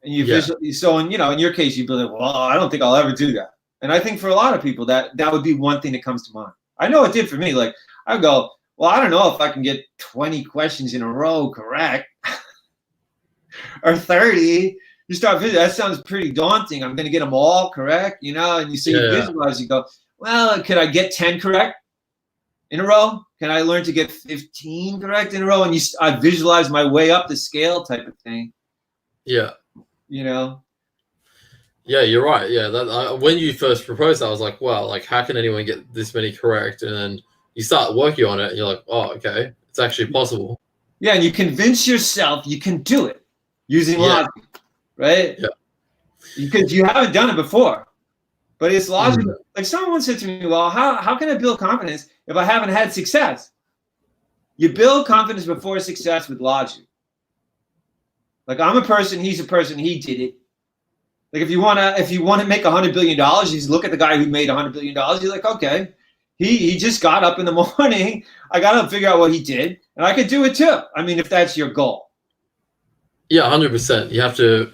And in your case, you'd be like, well, I don't think I'll ever do that. And I think for a lot of people, that would be one thing that comes to mind. I know it did for me. Like, I go, well, I don't know if I can get 20 questions in a row correct or 30. You start visualizing, that sounds pretty daunting. I'm going to get them all correct, and you visualize, you go, well, could I get 10 correct in a row? Can I learn to get 15 correct in a row? And I visualize my way up the scale type of thing. Yeah. Yeah, you're right. Yeah, when you first proposed that, I was like, wow, like how can anyone get this many correct? And then you start working on it and you're like, oh, okay, it's actually possible. Yeah, and you convince yourself you can do it using logic, right? Yeah. Because you haven't done it before. But it's logical. Like someone said to me, well, how can I build confidence if I haven't had success? You build confidence before success with logic. Like, I'm a person, he's a person, he did it. Like, if you want to make $100 billion, you look at the guy who made $100 billion. You're like, okay, he just got up in the morning. I got to figure out what he did, and I could do it too. I mean, if that's your goal. Yeah, 100%. You have to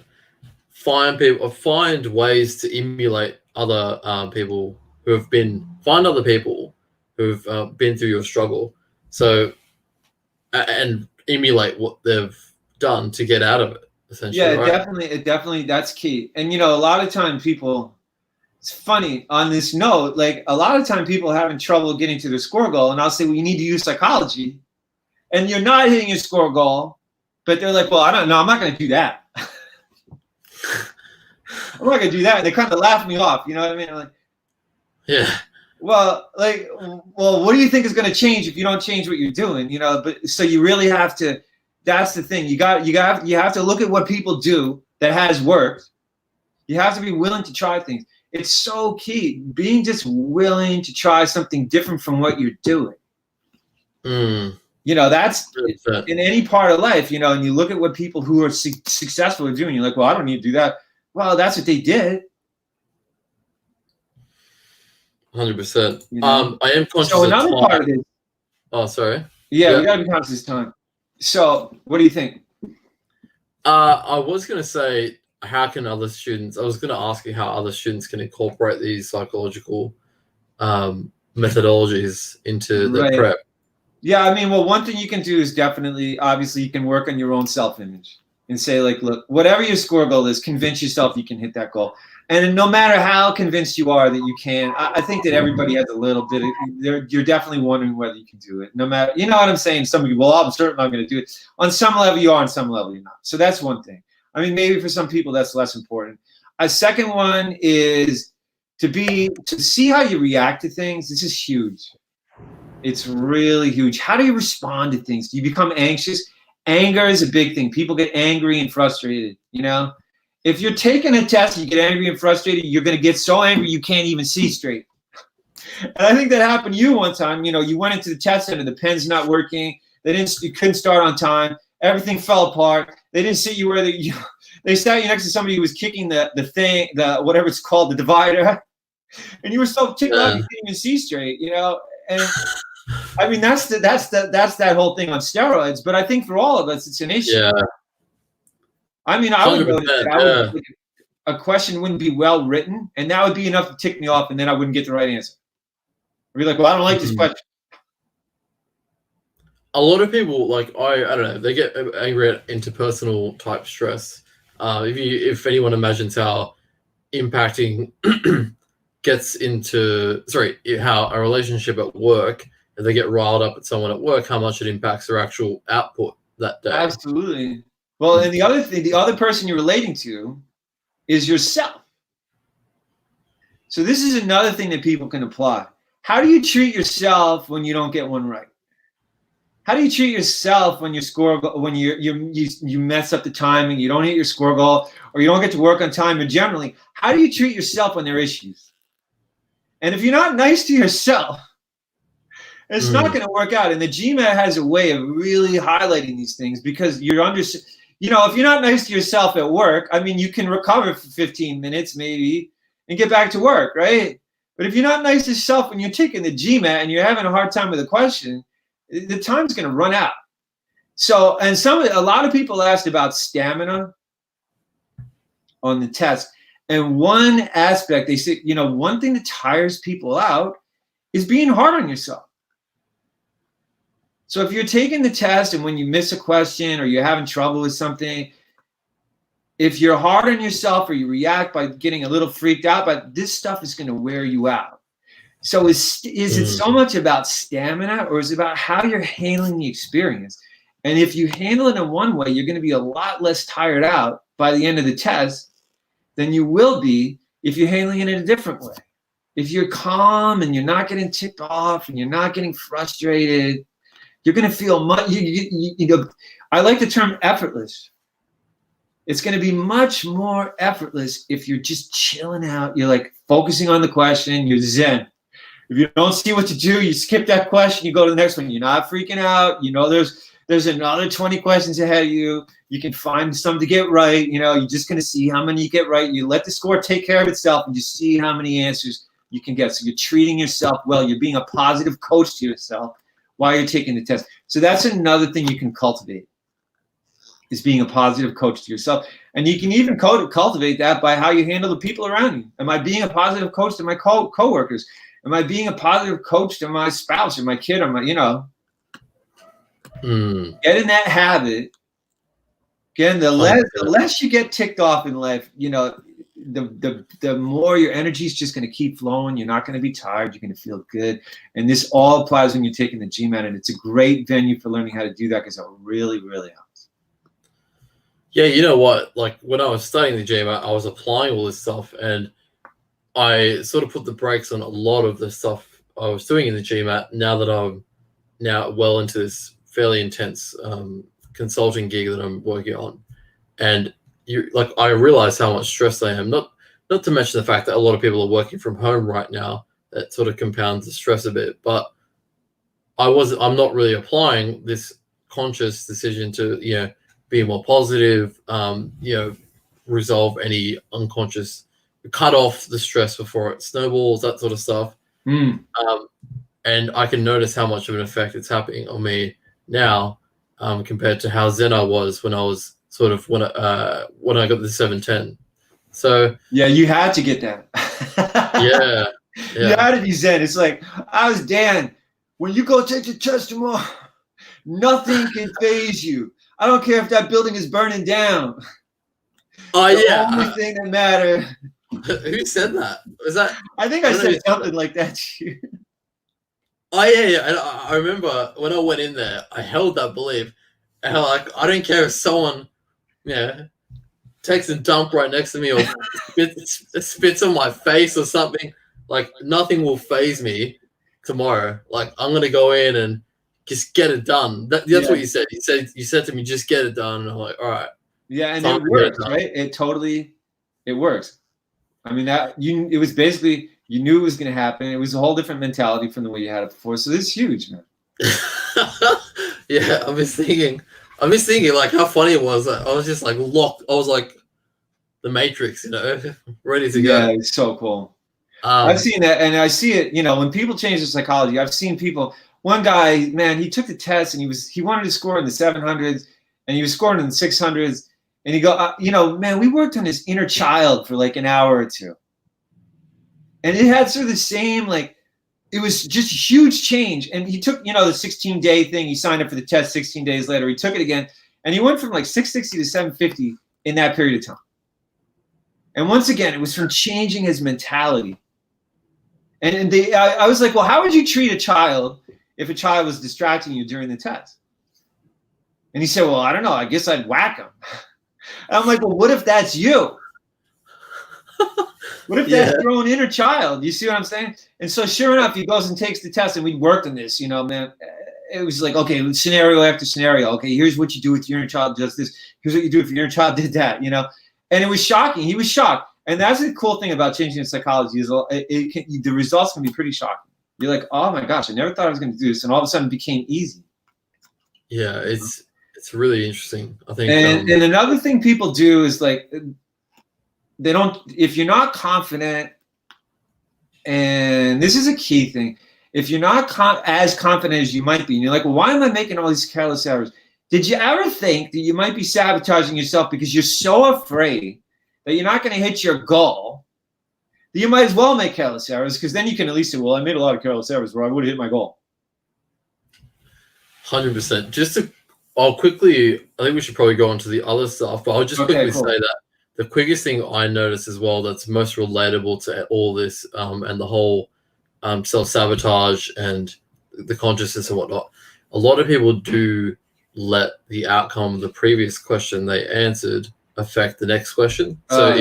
find ways to emulate other people who've been through your struggle. So, and emulate what they've done to get out of it, essentially. Yeah, right? it definitely that's key. And a lot of time people, it's funny on this note, like a lot of time people are having trouble getting to their score goal, and I'll say, well, you need to use psychology, and you're not hitting your score goal, but they're like, well, I don't know, I'm not going to do that. I'm not going to do that. And they kind of laugh me off, you know what I mean? I'm like, yeah. Well, what do you think is going to change if you don't change what you're doing? But so you really have to. That's the thing. You have to look at what people do that has worked. You have to be willing to try things. It's so key. Being just willing to try something different from what you're doing. That's in any part of life, and you look at what people who are successful are doing. You're like, well, I don't need to do that. Well, that's what they did. 100%. You know? I am conscious So of another time. part of this, Oh, sorry. yeah, we gotta be conscious of time. So what do you think? I was going to say, how can other students, I was going to ask you how other students can incorporate these psychological methodologies into their Right. prep. Yeah, I mean, well, one thing you can do is definitely, obviously, you can work on your own self-image and say, like, look, whatever your score goal is, convince yourself you can hit that goal. And no matter how convinced you are that you can, I think that everybody has a little bit of, you're definitely wondering whether you can do it. No matter, you know what I'm saying? Some of you, well, I'm certain I'm going to do it. On some level, you are, on some level, you're not. So that's one thing. I mean, maybe for some people, that's less important. A second one is to see how you react to things. This is huge. It's really huge. How do you respond to things? Do you become anxious? Anger is a big thing. People get angry and frustrated, you know? If you're taking a test and you get angry and frustrated, you're going to get so angry you can't even see straight. And I think that happened to you one time. You know, you went into the test center, the pen's not working. You couldn't start on time. Everything fell apart. They didn't sit you where they sat you next to somebody who was kicking the whatever it's called, the divider. And you were so ticked off you couldn't even see straight, you know? And I mean, that's that whole thing on steroids. But I think for all of us, it's an issue. Yeah. I mean, I would notice yeah. a question wouldn't be well written, and that would be enough to tick me off, and then I wouldn't get the right answer. I'd be like, well, I don't like this question. A lot of people, like, I don't know, they get angry at interpersonal type stress. If anyone imagines how impacting gets into, how a relationship at work, if they get riled up at someone at work, how much it impacts their actual output that day. Absolutely. Well, and the other thing, the other person you're relating to is yourself. So this is another thing that people can apply. How do you treat yourself when you don't get one right? How do you treat yourself when you mess up the timing, you don't hit your score goal, or you don't get to work on time? And generally, how do you treat yourself when there are issues? And if you're not nice to yourself, it's not going to work out. And the GMAT has a way of really highlighting these things because if you're not nice to yourself at work, I mean, you can recover for 15 minutes maybe and get back to work, right? But if you're not nice to yourself when you're taking the GMAT and you're having a hard time with a question, the time's going to run out. So, and a lot of people asked about stamina on the test. And one aspect, they say, one thing that tires people out is being hard on yourself. So if you're taking the test and when you miss a question or you're having trouble with something, if you're hard on yourself or you react by getting a little freaked out, but this stuff is going to wear you out. So is it so much about stamina or is it about how you're handling the experience? And if you handle it in one way, you're going to be a lot less tired out by the end of the test than you will be if you're handling it in a different way. If you're calm and you're not getting ticked off and you're not getting frustrated, you're going to feel much, I like the term effortless. It's going to be much more effortless if you're just chilling out. You're like focusing on the question. You're zen. If you don't see what to do, you skip that question. You go to the next one. You're not freaking out. There's another 20 questions ahead of you. You can find some to get right. You're just going to see how many you get right. You let the score take care of itself and just see how many answers you can get. So you're treating yourself well. You're being a positive coach to yourself while you're taking the test. So that's another thing you can cultivate, is being a positive coach to yourself. And you can even cultivate that by how you handle the people around you. Am I being a positive coach to my coworkers? Am I being a positive coach to my spouse or my kid or my, Get in that habit. Again, the less you get ticked off in life, the more your energy is just going to keep flowing. You're not going to be tired. You're going to feel good. And this all applies when you're taking the GMAT, and it's a great venue for learning how to do that because it really, really helps. Yeah, you know what? Like when I was studying the GMAT, I was applying all this stuff, and I sort of put the brakes on a lot of the stuff I was doing in the GMAT now that I'm well into this fairly intense consulting gig that I'm working on. And I realize how much stress I am, not to mention the fact that a lot of people are working from home right now. That sort of compounds the stress a bit. But I'm not really applying this conscious decision to, be more positive, resolve any unconscious, cut off the stress before it snowballs, that sort of stuff. And I can notice how much of an effect it's having on me now, compared to how zen I was when I was sort of when I got the 710. So yeah, you had to get that. yeah. You had to be zen. It's like, I was Dan. When you go take the test tomorrow, nothing can phase you. I don't care if that building is burning down. Oh The only thing that matters. Who said that? Was that? I think I said something like that to you. Oh yeah. I remember when I went in there, I held that belief, and like I don't care if someone, takes a dump right next to me or spits on my face or something. Like nothing will phase me tomorrow. Like I'm gonna go in and just get it done. That's what you said. You said to me, just get it done, and I'm like, all right. Yeah, and it works, right? It works. I mean, it was basically, you knew it was going to happen. It was a whole different mentality from the way you had it before. So this is huge, man. Yeah, I'm just thinking like how funny it was. I was just like locked. I was like the Matrix, ready to go. Yeah, it's so cool. I've seen that, and I see it. When people change their psychology, I've seen people. One guy, man, he took the test and he wanted to score in the 700s, and he was scoring in the 600s. And he go, man, we worked on his inner child for like an hour or two. And it had sort of the same, like, it was just a huge change. And he took, the 16-day thing. He signed up for the test 16 days later. He took it again. And he went from like 660 to 750 in that period of time. And once again, it was from changing his mentality. And I was like, well, how would you treat a child if a child was distracting you during the test? And he said, well, I don't know. I guess I'd whack him. And I'm like, well, what if that's you? What if that's your own inner child? You see what I'm saying? And so sure enough, he goes and takes the test, and we worked on this, man. It was like, okay, scenario after scenario. Okay, here's what you do with your inner child does this. Here's what you do if your inner child did that, And it was shocking. He was shocked. And that's the cool thing about changing the psychology is the results can be pretty shocking. You're like, oh my gosh, I never thought I was going to do this. And all of a sudden it became easy. Yeah, it's really interesting, I think. And another thing people do is like, if you're not confident, and this is a key thing, if you're not as confident as you might be, and you're like, well, why am I making all these careless errors? Did you ever think that you might be sabotaging yourself because you're so afraid that you're not going to hit your goal, that you might as well make careless errors, because then you can at least say, well, I made a lot of careless errors where I would have hit my goal. 100%. I'll quickly, I think we should probably go on to the other stuff, but I'll just quickly say that the quickest thing I noticed as well that's most relatable to all this, and the whole self-sabotage and the consciousness and whatnot, a lot of people do let the outcome of the previous question they answered affect the next question. So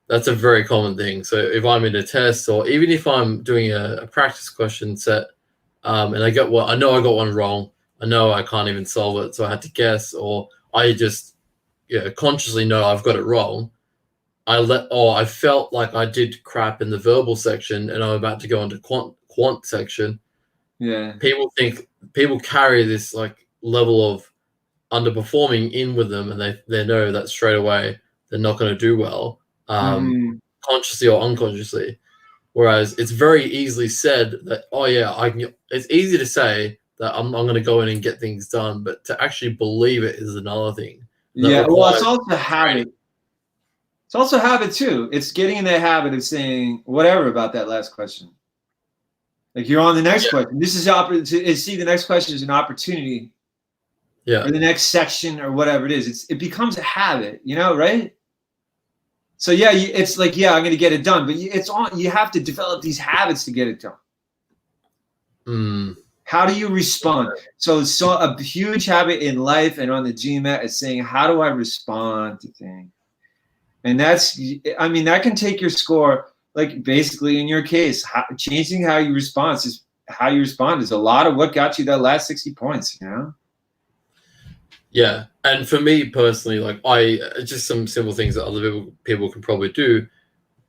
that's a very common thing. So if I'm in a test, or even if I'm doing a practice question set, and I know I got one wrong, I know I can't even solve it, so I had to guess, or I just consciously know I've got it wrong. I felt like I did crap in the verbal section, and I'm about to go into quant section. Yeah. People carry this like level of underperforming in with them, and they know that straight away they're not going to do well, consciously or unconsciously. Whereas it's very easily said that, it's easy to say that I'm going to go in and get things done, but to actually believe it is another thing. Yeah, well, it's also habit. It's also habit too. It's getting in the habit of saying whatever about that last question. Like you're on the next question. This is see the next question is an opportunity. Yeah. Or the next section or whatever it is. It becomes a habit, right? So it's like, I'm going to get it done, but you have to develop these habits to get it done. How do you respond? So a huge habit in life and on the GMAT is saying, how do I respond to things? And that can take your score, like basically in your case, changing how you respond is a lot of what got you that last 60 points, Yeah, and for me personally, like just some simple things that other people can probably do.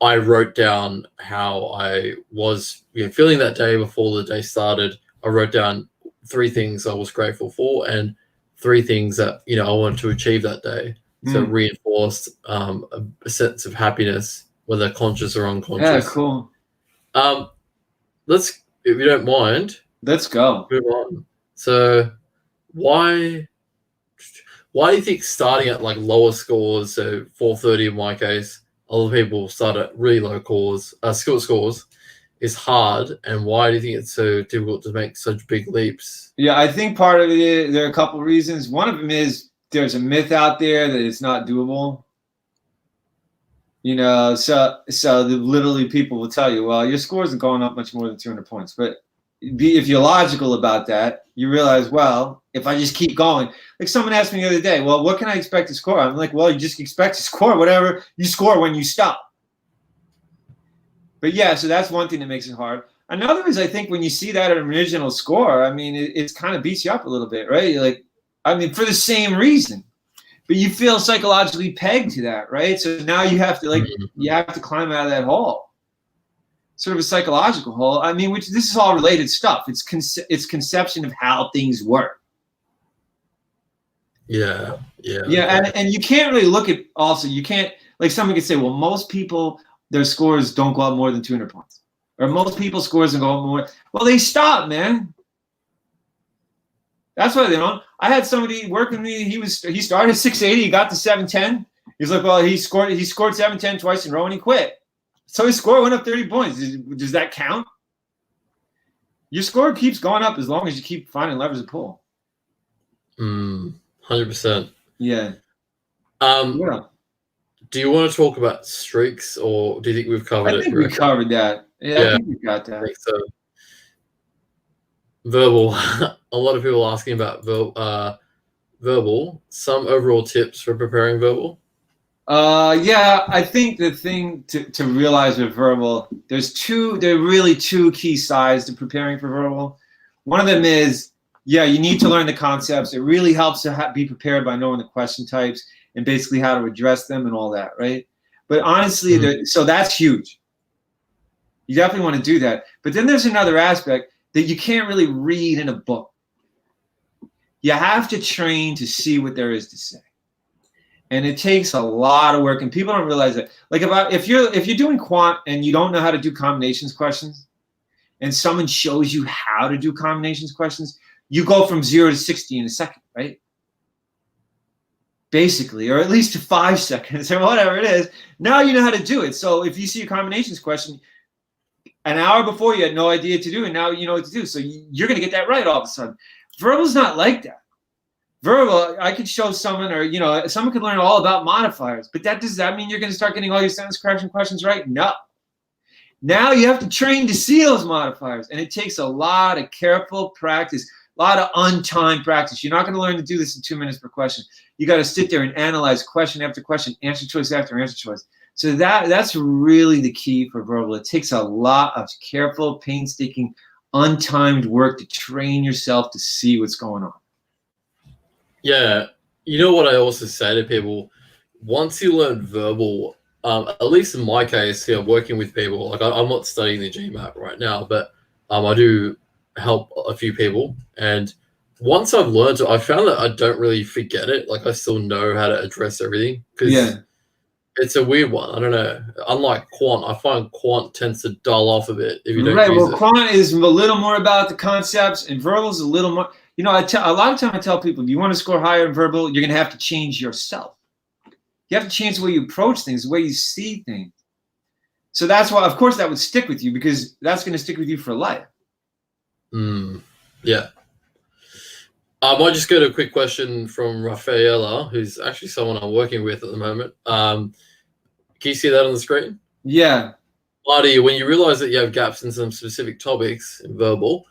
I wrote down how I was feeling that day before the day started. I wrote down 3 things I was grateful for and 3 things that I wanted to achieve that day. So reinforced a sense of happiness, whether conscious or unconscious. Yeah, cool. Let's, if you don't mind, let's go. Move on. So, why do you think starting at like lower scores, so 430 in my case, a lot of people start at really low scores, is hard, and why do you think it's so difficult to make such big leaps? Yeah, I think part of it, there are a couple of reasons. One of them is there's a myth out there that it's not doable. So literally people will tell you, well, your score isn't going up much more than 200 points. But if you're logical about that, you realize, well, if I just keep going, like someone asked me the other day, well, what can I expect to score? I'm like, well, you just expect to score whatever you score when you stop. But yeah, so that's one thing that makes it hard. Another is, I think when you see that original score, I mean, it kind of beats you up a little bit, right? Like, I mean, for the same reason. But you feel psychologically pegged to that, right? So now you have to climb out of that hole, sort of a psychological hole. I mean, this is all related stuff. It's conception of how things work. Yeah. And you can't really look at also. You can't, like, someone could say, well, most people, their scores don't go up more than 200 points, or most people's scores don't go up more. Well, they stop, man. That's why they don't. I had somebody work with me. He started 680. He got to 710. He's like, well, he scored 710 twice in a row and he quit. So his score went up 30 points. Does that count? Your score keeps going up as long as you keep finding levers to pull. 100%. Yeah. Do you want to talk about streaks, or do you think we've covered it? I think we covered that. Yeah, I think we got that. I think so. Verbal. A lot of people asking about verbal. Some overall tips for preparing verbal. Yeah, I think the thing to realize with verbal, there are really two key sides to preparing for verbal. One of them is, yeah, you need to learn the concepts. It really helps to be prepared by knowing the question types and basically how to address them and all that, right? But honestly, so that's huge. You definitely want to do that. But then there's another aspect that you can't really read in a book. You have to train to see what there is to say. And it takes a lot of work, and people don't realize it. Like if you're doing quant and you don't know how to do combinations questions, and someone shows you how to do combinations questions, you go from 0 to 60 in a second, right? Basically, or at least to 5 seconds or whatever it is. Now you know how to do it. So if you see a combinations question, an hour before you had no idea what to do, and now you know what to do. So you're going to get that right all of a sudden. Verbal's not like that. Verbal, I could show someone, or someone could learn all about modifiers, but does that mean you're going to start getting all your sentence correction questions right? No. Now you have to train to see those modifiers, and it takes a lot of careful practice, a lot of untimed practice. You're not going to learn to do this in 2 minutes per question. You got to sit there and analyze question after question, answer choice after answer choice. So that's really the key for verbal. It takes a lot of careful, painstaking, untimed work to train yourself to see what's going on. Yeah. You know what I also say to people? Once you learn verbal, at least in my case, working with people, like I'm not studying the GMAT right now, but I do help a few people. And once I've learned it, I found that I don't really forget it. Like I still know how to address everything. Because it's a weird one. I don't know. Unlike quant, I find quant tends to dull off a bit if you don't use it. Quant is a little more about the concepts, and verbal is a little more. A lot of time I tell people, if you want to score higher in verbal, you're going to have to change yourself. You have to change the way you approach things, the way you see things. So that's why, of course, that would stick with you, because that's going to stick with you for life. Yeah. I might just go to a quick question from Rafaela, who's actually someone I'm working with at the moment. Can you see that on the screen? Yeah. Marty, when you realize that you have gaps in some specific topics in verbal,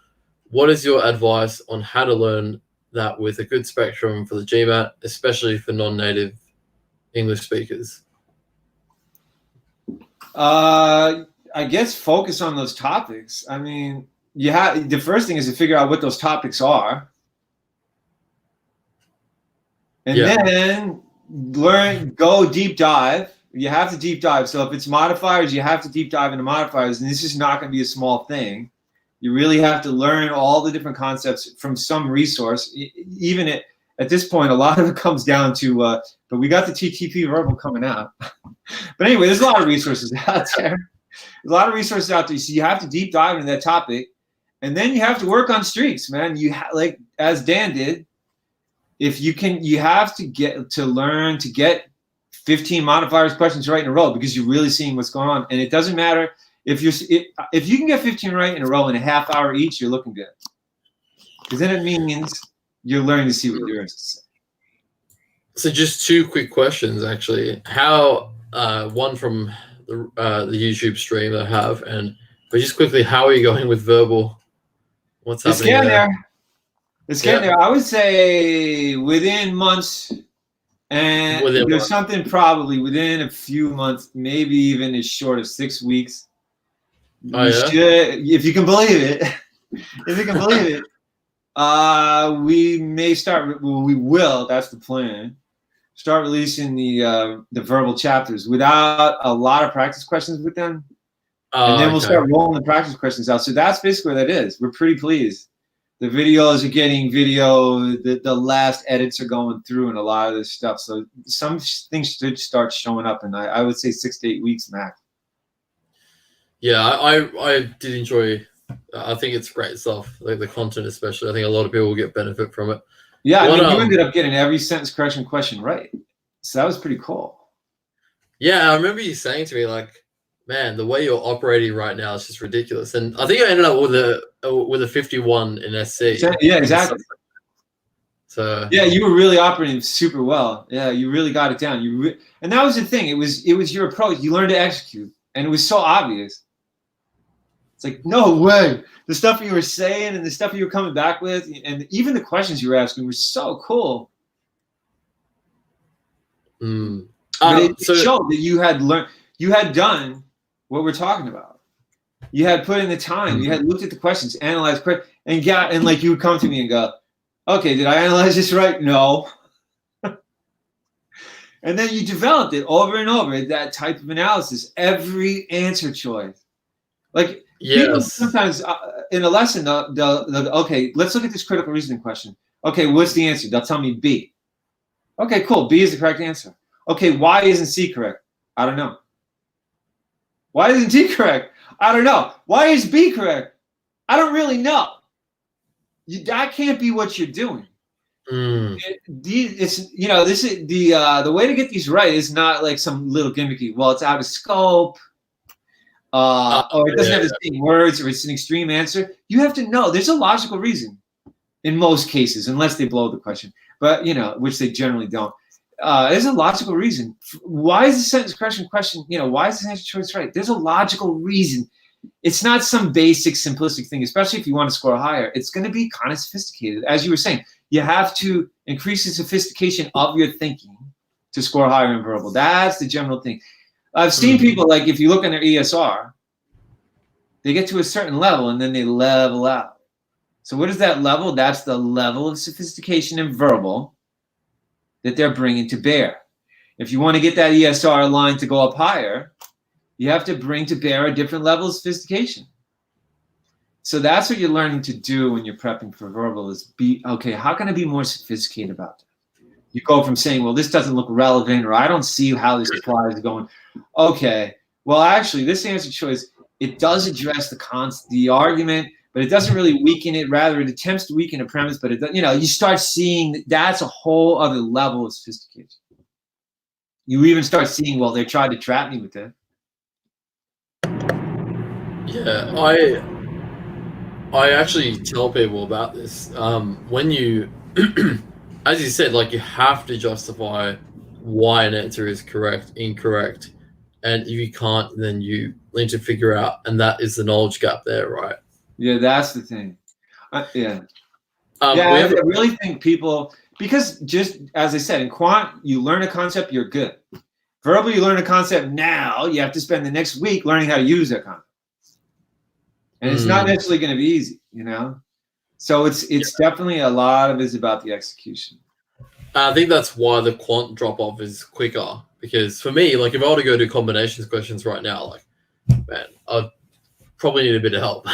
what is your advice on how to learn that with a good spectrum for the GMAT, especially for non-native English speakers? I guess focus on those topics. I mean, the first thing is to figure out what those topics are. And then go deep dive. You have to deep dive. So if it's modifiers, you have to deep dive into modifiers. And this is not going to be a small thing. You really have to learn all the different concepts from some resource, even at this point, a lot of it comes down to, but we got the TTP verbal coming out. But anyway, there's a lot of resources out there. There's a lot of resources out there. So you have to deep dive into that topic. And then you have to work on streaks, man. Like as Dan did, if you can, you have to learn to get 15 modifiers questions right in a row, because you're really seeing what's going on. And it doesn't matter if you can get 15 right in a row in a half hour each, you're looking good. Because then it means you're learning to see what you're to say. So just two quick questions, actually. How one from the YouTube stream I have, but just quickly, how are you going with verbal? What's happening there? It's getting there. I would say within months, and there's something probably within a few months, maybe even as short as 6 weeks. If you can believe it, if you can believe it, we may start. Well, we will. That's the plan. Start releasing the verbal chapters without a lot of practice questions with them. And then we'll start rolling the practice questions out. So that's basically what that is. We're pretty pleased. The videos are getting the last edits are going through and a lot of this stuff. So some things should start showing up in, I would say 6 to 8 weeks max. Yeah, I did enjoy, I think it's great stuff, like the content especially. I think a lot of people will get benefit from it. Yeah, I mean, you ended up getting every sentence correction question right. So that was pretty cool. Yeah, I remember you saying to me, like, man, the way you're operating right now is just ridiculous. And I think I ended up with a 51 in SC. Yeah, exactly. So yeah, you were really operating super well. Yeah, you really got it down. And that was the thing. It was your approach. You learned to execute, and it was so obvious. It's like, no way. The stuff you were saying and the stuff you were coming back with, and even the questions you were asking were so cool. But it showed that you had learned, you had done what we're talking about. You had put in the time. You had looked at the questions, analyzed, and like you would come to me and go, okay, did I analyze this right? No. And then you developed it over and over, that type of analysis, every answer choice. Like, yes. Sometimes in a lesson, they'll okay, let's look at this critical reasoning question. Okay, what's the answer? They'll tell me B. Okay, cool. B is the correct answer. Okay, why isn't C correct? I don't know. Why isn't D correct? I don't know. Why is B correct? I don't really know. That can't be what you're doing. It's this is the way to get these right is not like some little gimmicky. Well, it's out of scope. Or it doesn't have the same words, or it's an extreme answer. You have to know there's a logical reason in most cases, unless they blow the question, but which they generally don't. There's a logical reason. Why is the sentence correction question, why is the answer choice right? There's a logical reason. It's not some basic, simplistic thing, especially if you want to score higher. It's going to be kind of sophisticated. As you were saying, you have to increase the sophistication of your thinking to score higher in verbal. That's the general thing. I've seen people, like, if you look on their ESR, they get to a certain level and then they level out. So what is that level? That's the level of sophistication in verbal that they're bringing to bear. If you want to get that ESR line to go up higher, you have to bring to bear a different level of sophistication. So that's what you're learning to do when you're prepping for verbal is okay, how can I be more sophisticated about that? You go from saying, well, this doesn't look relevant, or I don't see how this applies, to going, okay, well, actually, this answer choice, it does address the argument, but it doesn't really weaken it. Rather, it attempts to weaken a premise, but you start seeing that's a whole other level of sophistication. You even start seeing, well, they tried to trap me with that. Yeah, I actually tell people about this. When you, as you said, like, you have to justify why an answer is correct, incorrect, and if you can't, then you need to figure out, and that is the knowledge gap there, right? Yeah, that's the thing. I really think people, because just as I said, in quant, you learn a concept, you're good. Verbal, you learn a concept now, you have to spend the next week learning how to use that concept. And it's not necessarily going to be easy, So it's definitely a lot of it is about the execution. I think that's why the quant drop-off is quicker. Because for me, like, if I were to go do combinations questions right now, like, man, I'd probably need a bit of help.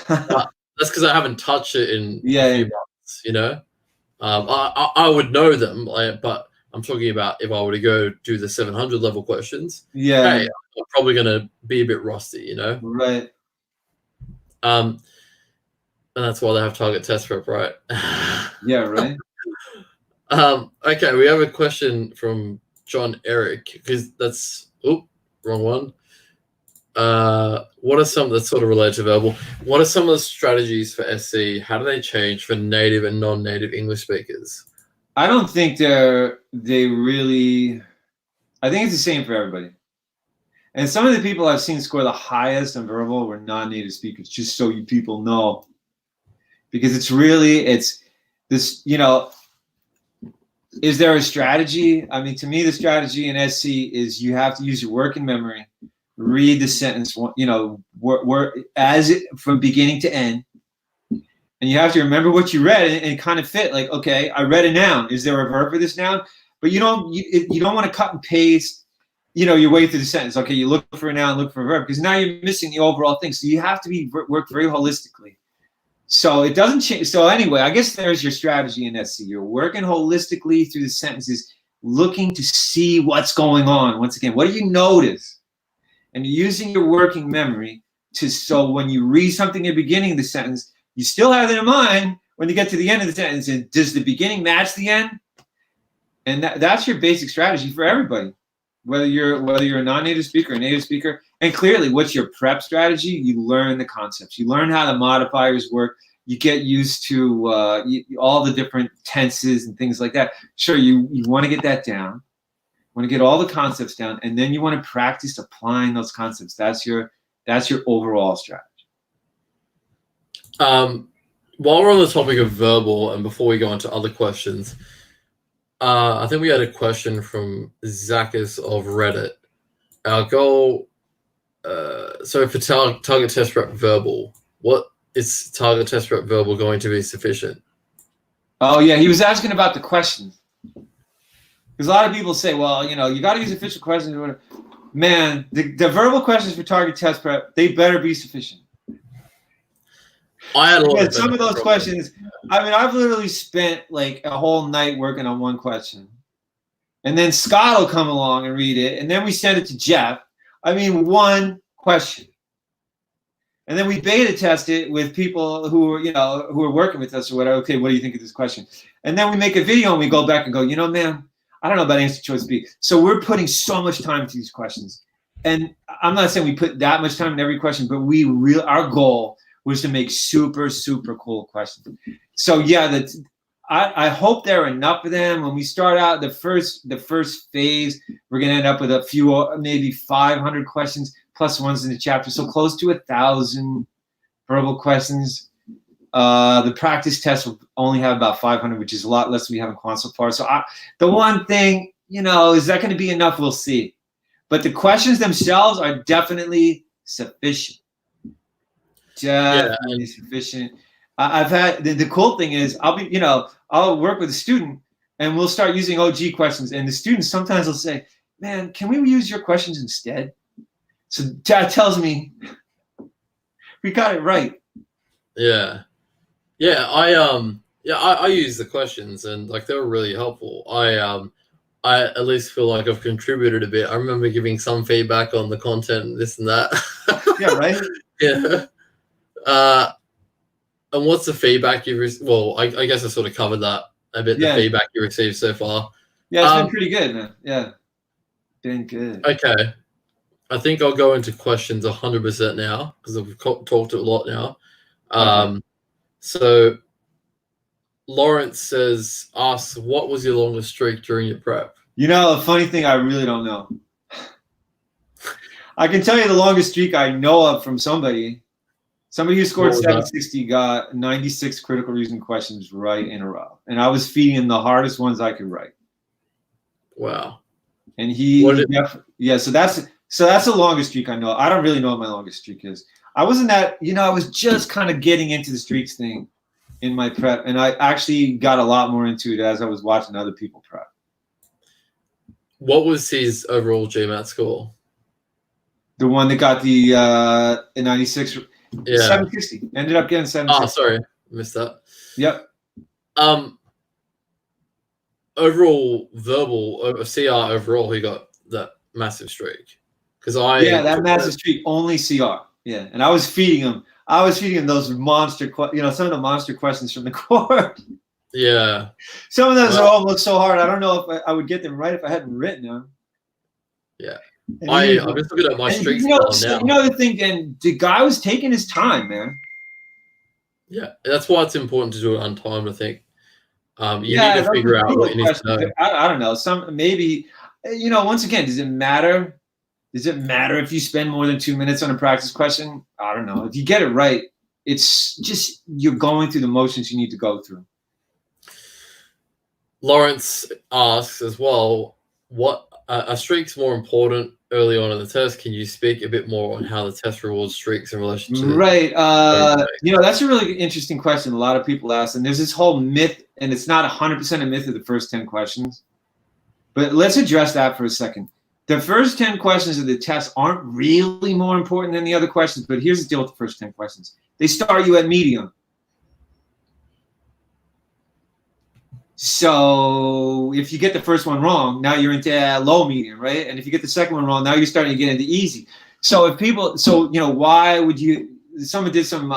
That's because I haven't touched it in a few months, I would know them, but I'm talking about if I were to go do the 700 level questions. Yeah. Hey, I'm probably going to be a bit rusty, you know? Right. And that's why they have target test prep, right? Yeah, right. Okay, we have a question from John Eric, because that's, wrong one. What are some that's sort of related to verbal? What are some of the strategies for SC? How do they change for native and non-native English speakers? I don't think they really. I think it's the same for everybody. And some of the people I've seen score the highest on verbal were non-native speakers, just so you people know. Because it's this, is there a strategy? I mean, to me, the strategy in SC is you have to use your working memory, read the sentence, as it from beginning to end. And you have to remember what you read and kind of fit, like, okay, I read a noun. Is there a verb for this noun? But you don't want to cut and paste, your way through the sentence. Okay, you look for a noun, look for a verb, because now you're missing the overall thing. So you have to work very holistically. So it doesn't change. So anyway, I guess there's your strategy in SC. You're working holistically through the sentences, looking to see what's going on. Once again, what do you notice? And you're using your working memory so when you read something at the beginning of the sentence, you still have it in mind when you get to the end of the sentence. And does the beginning match the end? And that's your basic strategy for everybody, whether you're a non-native speaker or a native speaker. And clearly, what's your prep strategy? You learn the concepts. You learn how the modifiers work. You get used to all the different tenses and things like that. Sure, you want to get that down. You want to get all the concepts down, and then you want to practice applying those concepts. That's your overall strategy. While we're on the topic of verbal, and before we go into other questions, I think we had a question from Zachus of Reddit. Our goal, so for target test prep verbal, what is target test prep verbal going to be sufficient? Oh yeah, he was asking about the questions. Because a lot of people say, well, you got to use official questions or whatever. Man, the verbal questions for target test prep, they better be sufficient. I had some of those questions. I mean, I've literally spent like a whole night working on one question, and then Scott will come along and read it, and then we send it to Jeff. I mean, one question, and then we beta test it with people who are working with us or whatever. Okay, what do you think of this question? And then we make a video and we go back and go, man, I don't know about answer choice B. So we're putting so much time into these questions, and I'm not saying we put that much time in every question, but our goal was to make super, super cool questions. So yeah, I hope there are enough of them. When we start out the first phase, we're gonna end up with a few, maybe 500 questions plus ones in the chapter. So close to 1,000 verbal questions. The practice test will only have about 500, which is a lot less than we have in quant so far. So the one thing, is that going to be enough? We'll see. But the questions themselves are definitely sufficient. Definitely sufficient. I've had the cool thing is I'll work with a student and we'll start using OG questions, and the students sometimes will say, "Man, can we use your questions instead?" So that tells me we got it right. Yeah. I use the questions, and like they were really helpful. I at least feel like I've contributed a bit. I remember giving some feedback on the content and this and that. Yeah, right. Yeah. And what's the feedback you've received? Well, I guess I sort of covered that a bit, the feedback you received so far. Yeah, it's been pretty good, man. Yeah, been good. Okay. I think I'll go into questions 100% now because we've talked a lot now. So Lawrence asks, what was your longest streak during your prep? A funny thing, I really don't know. I can tell you the longest streak I know of from somebody who scored 760 got 96 critical reasoning questions right in a row. And I was feeding him the hardest ones I could write. Wow. And so that's the longest streak I know. I don't really know what my longest streak is. I wasn't that, I was just kind of getting into the streaks thing in my prep. And I actually got a lot more into it as I was watching other people prep. What was his overall GMAT score? The one that got the 96, 760. Ended up getting 760. Oh, sorry. Missed that. Yep. overall verbal CR overall, he got that massive streak. Because that massive streak, only CR. Yeah, and I was feeding him. Those monster, some of the monster questions from the court. Yeah. Some of those look so hard. I don't know if I would get them right if I hadn't written them. Yeah. I'm just looking at my streaks now. You know the thing, and the guy was taking his time, man. Yeah, that's why it's important to do it on time, I think. You need to figure out what you need to know. I don't know. Once again, does it matter? Does it matter if you spend more than 2 minutes on a practice question? I don't know. If you get it right, it's just you're going through the motions you need to go through. Lawrence asks as well, what are streaks more important early on in the test? Can you speak a bit more on how the test rewards streaks in relation to right? That's a really interesting question. A lot of people ask, and there's this whole myth, and it's not 100% a myth of the first 10 questions. But let's address that for a second. The first 10 questions of the test aren't really more important than the other questions, but here's the deal with the first 10 questions. They start you at medium. So if you get the first one wrong, now you're into low medium, right? And if you get the second one wrong, now you're starting to get into easy. So if people, why would you, someone did some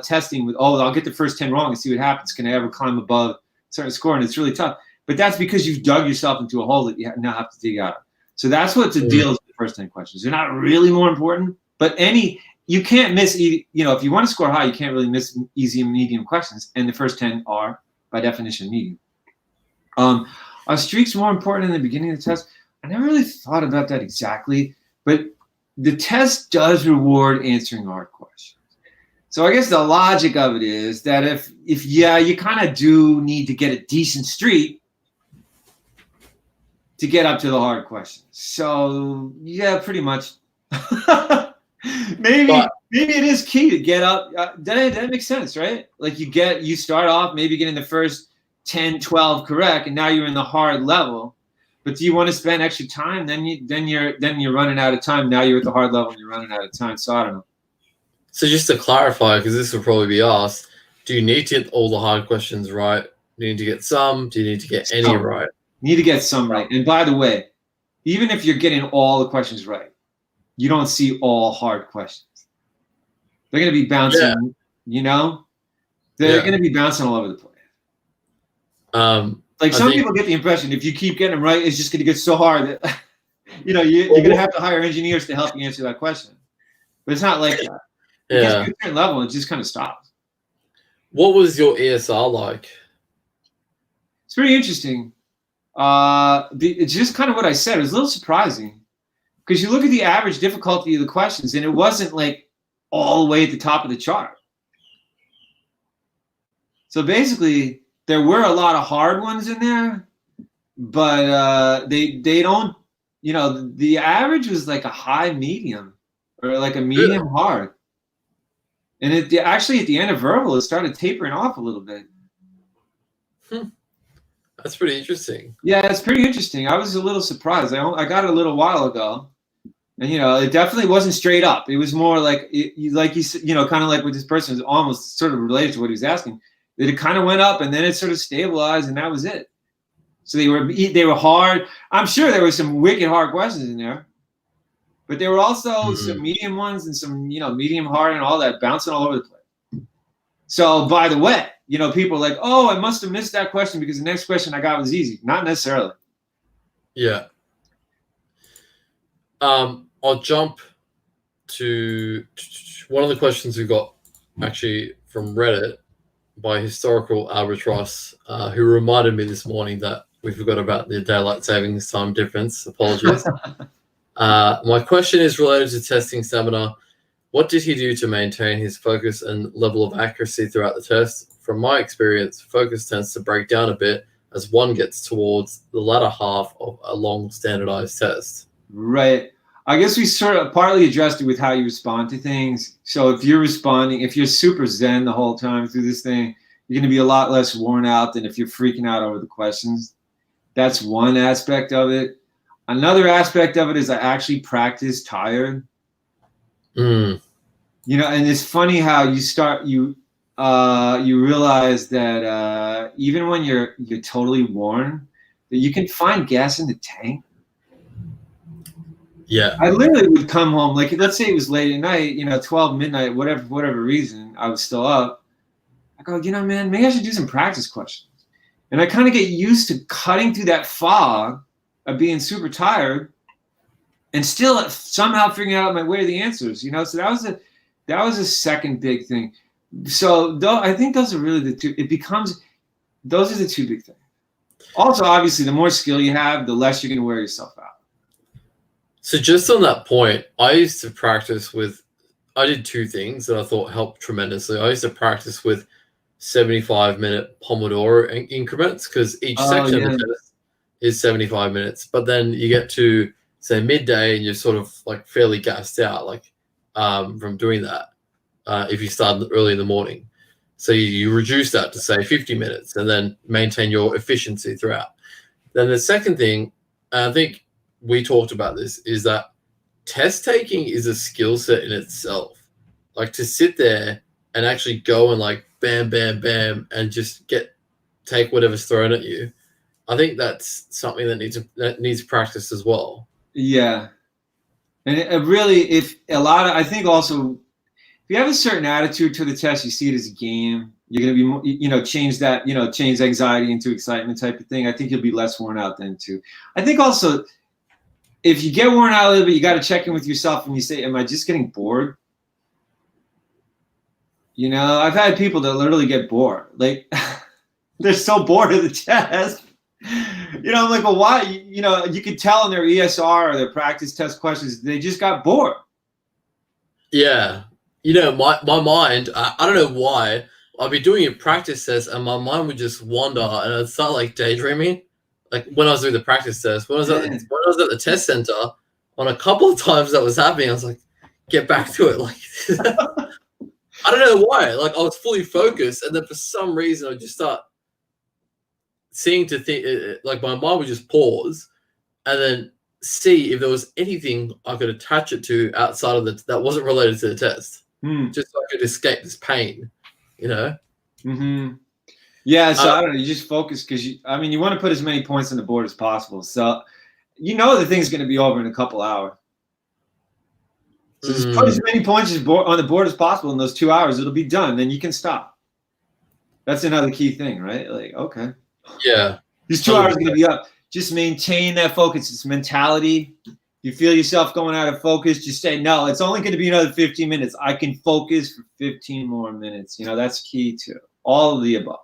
testing with, I'll get the first 10 wrong and see what happens. Can I ever climb above a certain score? And it's really tough. But that's because you've dug yourself into a hole that you now have to dig out of. So that's what the deal is with the first 10 questions. They're not really more important, but you can't miss, if you want to score high, you can't really miss easy and medium questions. And the first 10 are, by definition, medium. Are streaks more important in the beginning of the test? I never really thought about that exactly, but the test does reward answering hard questions. So I guess the logic of it is that if you kind of do need to get a decent streak to get up to the hard questions. So yeah, pretty much. maybe it is key to get up. That makes sense, right? Like you start off maybe getting the first 10, 12 correct, and now you're in the hard level. But do you want to spend extra time? Then you're running out of time. Now you're at the hard level and you're running out of time. So I don't know. So just to clarify, because this will probably be asked, do you need to get all the hard questions right? Do you need to get some? Do you need to get any right? You need to get some right. And by the way, even if you're getting all the questions right, you don't see all hard questions. They're going to be bouncing, They're going to be bouncing all over the place. Some people get the impression if you keep getting them right, it's just going to get so hard that you're going to have to hire engineers to help you answer that question. But it's not like that. It gets to a certain level, it just kind of stops. What was your ESR like? It's pretty interesting. It's just kind of what I said. It was a little surprising because you look at the average difficulty of the questions, and it wasn't like all the way at the top of the chart. So basically, there were a lot of hard ones in there, but they don't. The average was like a high medium or like a medium hard. And actually, at the end of verbal, it started tapering off a little bit. That's pretty interesting. Yeah, it's pretty interesting. I was a little surprised. I got it a little while ago, and it definitely wasn't straight up. It was more like kind of like with this person, was almost sort of related to what he was asking. That it kind of went up, and then it sort of stabilized, and that was it. So they were hard. I'm sure there were some wicked hard questions in there. But there were also some medium ones and some, medium hard and all that bouncing all over the place. So, by the way, people are like, oh, I must have missed that question because the next question I got was easy. Not necessarily. Yeah. I'll jump to one of the questions we got actually from Reddit by Historical Albatross, who reminded me this morning that we forgot about the daylight savings time difference. Apologies. My question is related to testing stamina. What did he do to maintain his focus and level of accuracy throughout the test? From my experience, focus tends to break down a bit as one gets towards the latter half of a long standardized test. Right. I guess we sort of partly addressed it with how you respond to things. So if you're super zen the whole time through this thing, you're going to be a lot less worn out than if you're freaking out over the questions. That's one aspect of it. Another aspect of it is I actually practice tired. And it's funny how you realize that even when you're totally worn, that you can find gas in the tank. Yeah. I literally would come home, like, let's say it was late at night, 12 midnight, whatever reason, I was still up. I go, man, maybe I should do some practice questions. And I kind of get used to cutting through that fog of being super tired and still somehow figuring out my way to the answers, So that was a second big thing. So I think those are really the two. Those are the two big things. Also, obviously, the more skill you have, the less you're going to wear yourself out. So just on that point, I used to practice with, I did two things that I thought helped tremendously. I used to practice with 75-minute Pomodoro increments because each section of the test is 75 minutes. But then you get to, say, midday and you're sort of like fairly gassed out, like from doing that if you start early in the morning. So you reduce that to, say, 50 minutes and then maintain your efficiency throughout. Then the second thing, I think we talked about this, is that test taking is a skill set in itself. Like to sit there and actually go and like bam, bam, bam, and just take whatever's thrown at you. I think that's something that needs practice as well. Yeah. And it really, I think also, if you have a certain attitude to the test, you see it as a game, you're going to be, change anxiety into excitement type of thing. I think you'll be less worn out then too. I think also, if you get worn out a little bit, you got to check in with yourself and you say, am I just getting bored? I've had people that literally get bored. Like, they're so bored of the test. I'm like, well, why? You could tell in their ESR or their practice test questions, they just got bored. Yeah. My mind, I don't know why, I'd be doing a practice test and my mind would just wander and I'd start like daydreaming. Like when I was doing the practice test, when I was at the test center, on a couple of times that was happening, I was like, get back to it. Like, I don't know why. Like I was fully focused and then for some reason I would just start seeing to think, like my mind would just pause and then see if there was anything I could attach it to outside of that wasn't related to the test. Just so I could escape this pain, Mm-hmm. Yeah, so I don't know. You just focus because you want to put as many points on the board as possible. So the thing's going to be over in a couple hours. So just put as many points on the board as possible in those 2 hours. It'll be done. Then you can stop. That's another key thing, right? Like, okay. Yeah. These 2 hours are going to be up. Just maintain that focus. It's mentality. You feel yourself going out of focus, just say, no, it's only going to be another 15 minutes. I can focus for 15 more minutes. That's key to all of the above.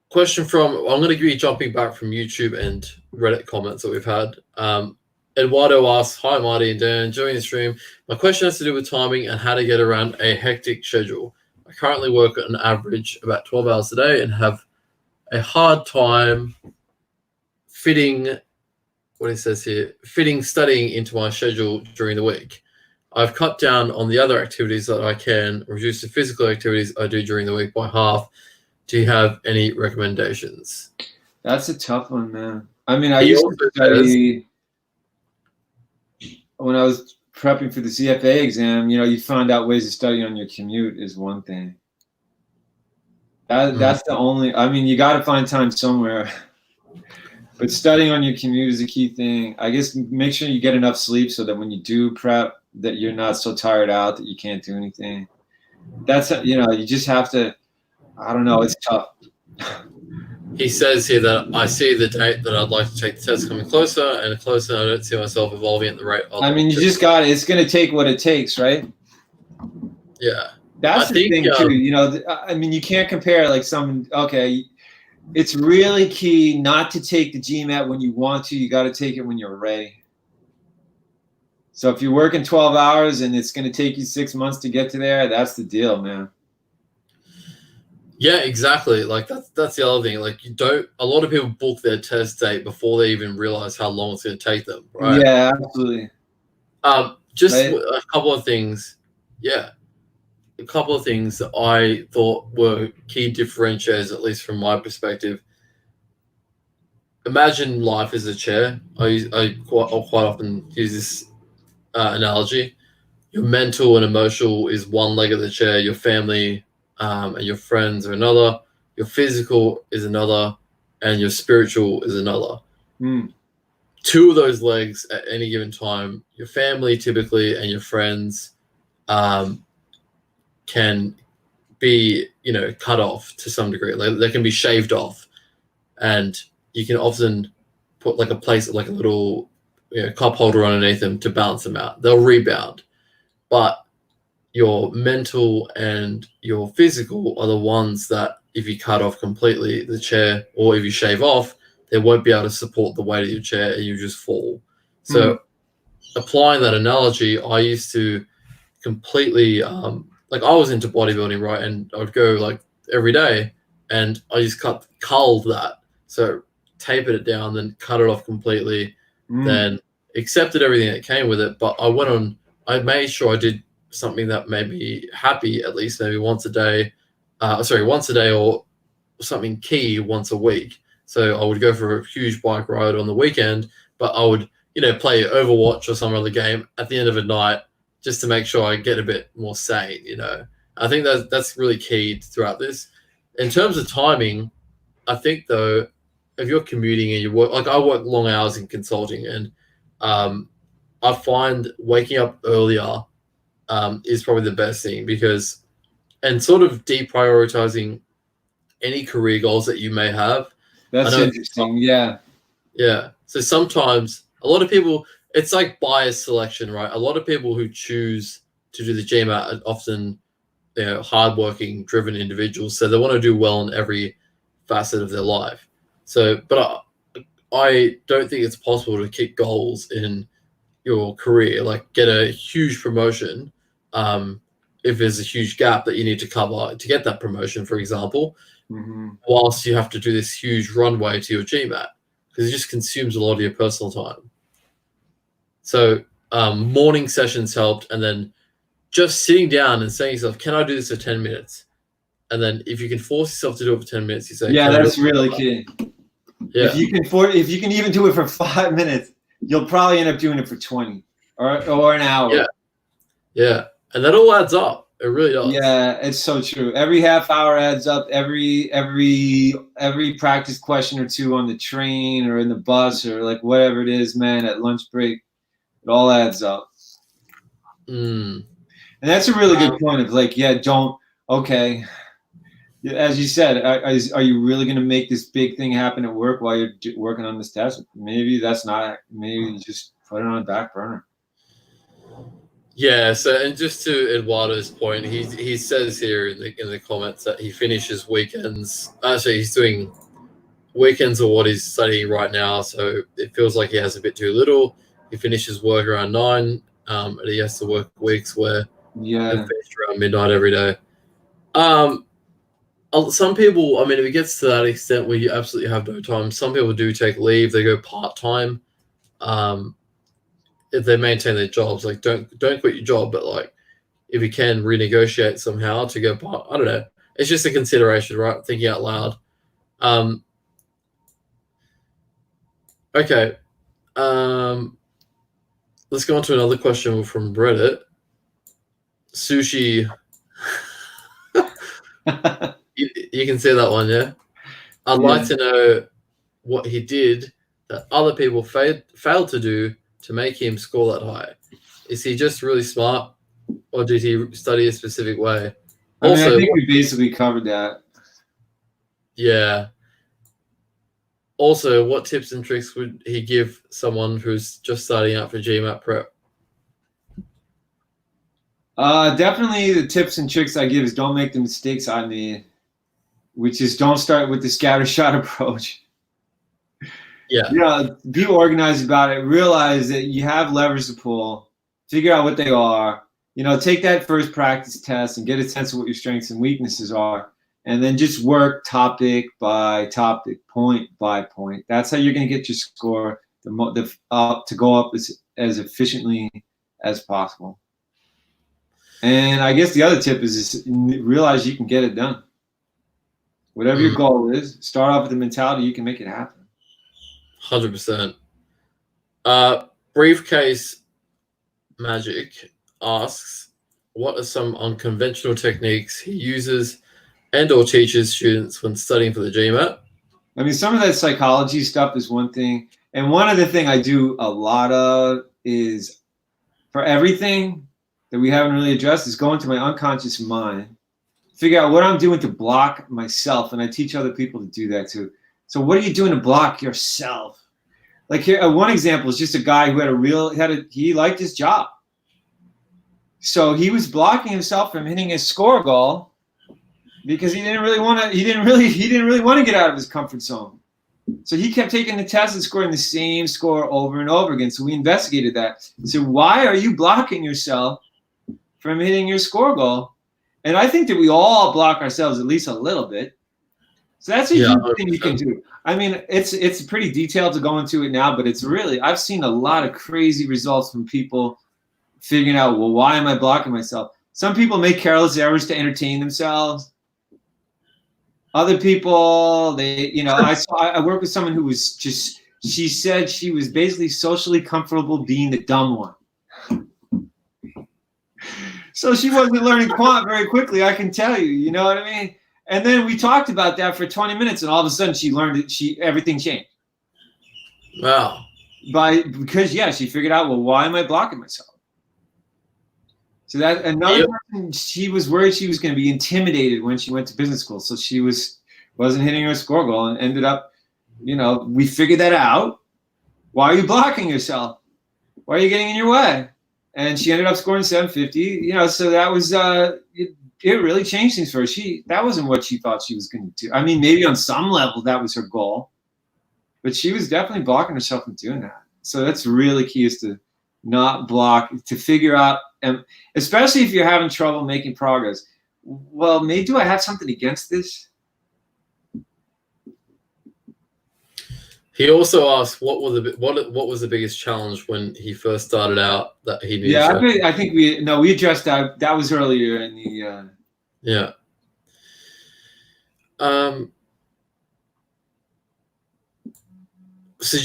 Question I'm going to be jumping back from YouTube and Reddit comments that we've had. Eduardo asks, hi, Marty and Dan, enjoying the stream. My question has to do with timing and how to get around a hectic schedule. I currently work at an average about 12 hours a day and have a hard time fitting studying into my schedule during the week. I've cut down on the other activities that I can, reduce the physical activities I do during the week by half. Do you have any recommendations? That's a tough one, man. I used to study when I was prepping for the CFA exam. You find out ways to study on your commute is one thing. That's the only. You got to find time somewhere. But studying on your commute is a key thing. I guess make sure you get enough sleep so that when you do prep, that you're not so tired out that you can't do anything. That's you just have to. I don't know. It's tough. He says here that I see the date that I'd like to take the test coming closer and closer. I don't see myself evolving at the rate. You just got it. It's going to take what it takes, right? Yeah. That's the thing too. You can't compare like someone. Okay, it's really key not to take the GMAT when you want to. You got to take it when you're ready. So if you're working 12 hours and it's going to take you 6 months to get to there, that's the deal, man. Yeah, exactly. Like that's the other thing. Like a lot of people book their test date before they even realize how long it's going to take them. Right? Yeah, absolutely. Just a couple of things. Yeah. A couple of things that I thought were key differentiators, at least from my perspective. Imagine life as a chair. I quite often use this analogy. Your mental and emotional is one leg of the chair. Your family and your friends are another. your physical is another, and your spiritual is another. Two of those legs at any given time, your family typically and your friends can be, cut off to some degree. They can be shaved off, and you can often put like a little cup holder underneath them to balance them out. They'll rebound, but your mental and your physical are the ones that if you cut off completely the chair, or if you shave off, they won't be able to support the weight of your chair and you just fall. So applying that analogy, I used to completely I was into bodybuilding, right? And I would go like every day, and I just culled that. So tapered it down, then cut it off completely, then accepted everything that came with it. But I made sure I did something that made me happy, at least maybe once a day, or something key once a week. So I would go for a huge bike ride on the weekend, but I would, play Overwatch or some other game at the end of a night just to make sure I get a bit more sane, I think that's really key throughout this. In terms of timing, I think, though, if you're commuting and you work, like I work long hours in consulting, and I find waking up earlier is probably the best thing, and sort of deprioritizing any career goals that you may have. That's interesting. Yeah. Yeah. So sometimes a lot of people, it's like bias selection, right? A lot of people who choose to do the GMAT are often, hardworking, driven individuals. So they want to do well in every facet of their life. So, but I don't think it's possible to keep goals in your career, like get a huge promotion, if there's a huge gap that you need to cover to get that promotion, for example, whilst you have to do this huge runway to your GMAT, because it just consumes a lot of your personal time. So morning sessions helped, and then just sitting down and saying to yourself, can I do this for 10 minutes? And then if you can force yourself to do it for 10 minutes, you say, yeah, that's really key. Yeah. If you can even do it for 5 minutes, you'll probably end up doing it for 20 or an hour. Yeah. And that all adds up. It really does. Yeah, it's so true. Every half hour adds up. Every practice question or two on the train or in the bus or like whatever it is, man, at lunch break, it all adds up. And that's a really good point of like, as you said, are you really going to make this big thing happen at work while you're working on this test? Maybe you just put it on the back burner. Yeah. So, and just to Eduardo's point, he says here in the comments that he finishes weekends. Actually, he's doing weekends or what he's studying right now. So it feels like he has a bit too little. He finishes work around 9, and he has to work weeks where he finishes around midnight every day. Some people, I mean, if it gets to that extent where you absolutely have no time, some people do take leave. They go part-time. If they maintain their jobs, like don't quit your job, but like if you can renegotiate somehow to go part, I don't know. It's just a consideration, right? Thinking out loud. Okay. Let's go on to another question from Reddit. Sushi. You can see that one, yeah? I'd like to know what he did that other people failed to do to make him score that high. Is he just really smart, or did he study a specific way? I think we basically covered that. Yeah. Also, what tips and tricks would he give someone who's just starting out for GMAT prep? Definitely the tips and tricks I give is don't make the mistakes I made, which is don't start with the scattershot approach. Yeah. Be organized about it. Realize that you have levers to pull. Figure out what they are. Take that first practice test and get a sense of what your strengths and weaknesses are. And then just work topic by topic, point by point. That's how you're going to get your score to go up as efficiently as possible. And I guess the other tip is realize you can get it done. Whatever your goal is, start off with the mentality you can make it happen. 100%. Briefcase Magic asks, what are some unconventional techniques he uses and or teaches students when studying for the GMAT? I mean, some of that psychology stuff is one thing. And one other thing I do a lot of is, for everything that we haven't really addressed, is go into my unconscious mind, figure out what I'm doing to block myself. And I teach other people to do that too. So what are you doing to block yourself? Like here, one example is just a guy who he liked his job. So he was blocking himself from hitting his score goal because he didn't really want to get out of his comfort zone. So he kept taking the test and scoring the same score over and over again. So we investigated that. So why are you blocking yourself from hitting your score goal? And I think that we all block ourselves at least a little bit. So that's a huge thing you can do. I mean, it's pretty detailed to go into it now, but it's really, I've seen a lot of crazy results from people figuring out, well, why am I blocking myself? Some people make careless errors to entertain themselves. Other people, I work with someone who was just, she said she was basically socially comfortable being the dumb one. So she wasn't learning quant very quickly, I can tell you, you know what I mean? And then we talked about that for 20 minutes, and all of a sudden she learned it, everything changed. Wow. Because she figured out, well, why am I blocking myself? So that another person, she was worried she was going to be intimidated when she went to business school. So she wasn't hitting her score goal and ended up, we figured that out. Why are you blocking yourself? Why are you getting in your way? And she ended up scoring 750, so that was, it really changed things for her. That wasn't what she thought she was going to do. I mean, maybe on some level that was her goal, but she was definitely blocking herself from doing that. So that's really key, is to not block, to figure out, and especially if you're having trouble making progress. Well, maybe do I have something against this? He also asked, what was the biggest challenge when he first started out that he knew? Yeah, I think we addressed that. That was earlier in the. Yeah. So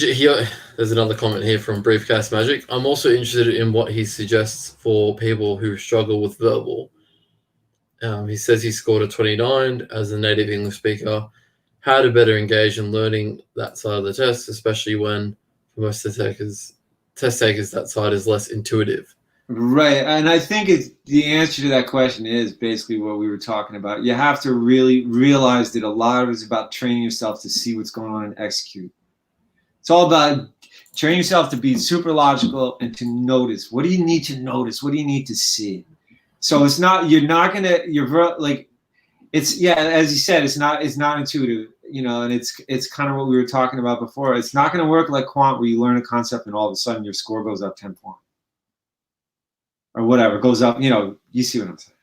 there's another comment here from Briefcast Magic. I'm also interested in what he suggests for people who struggle with verbal. He says he scored a 29 as a native English speaker. How to better engage in learning that side of the test, especially when for most test takers that side is less intuitive. Right, and I think the answer to that question is basically what we were talking about. You have to really realize that a lot of it is about training yourself to see what's going on and execute. It's all about training yourself to be super logical and to notice. What do you need to notice? What do you need to see? So it's not, as you said, it's not intuitive, and it's kind of what we were talking about before. It's not going to work like quant, where you learn a concept and all of a sudden your score goes up 10 points or whatever, goes up, you see what I'm saying.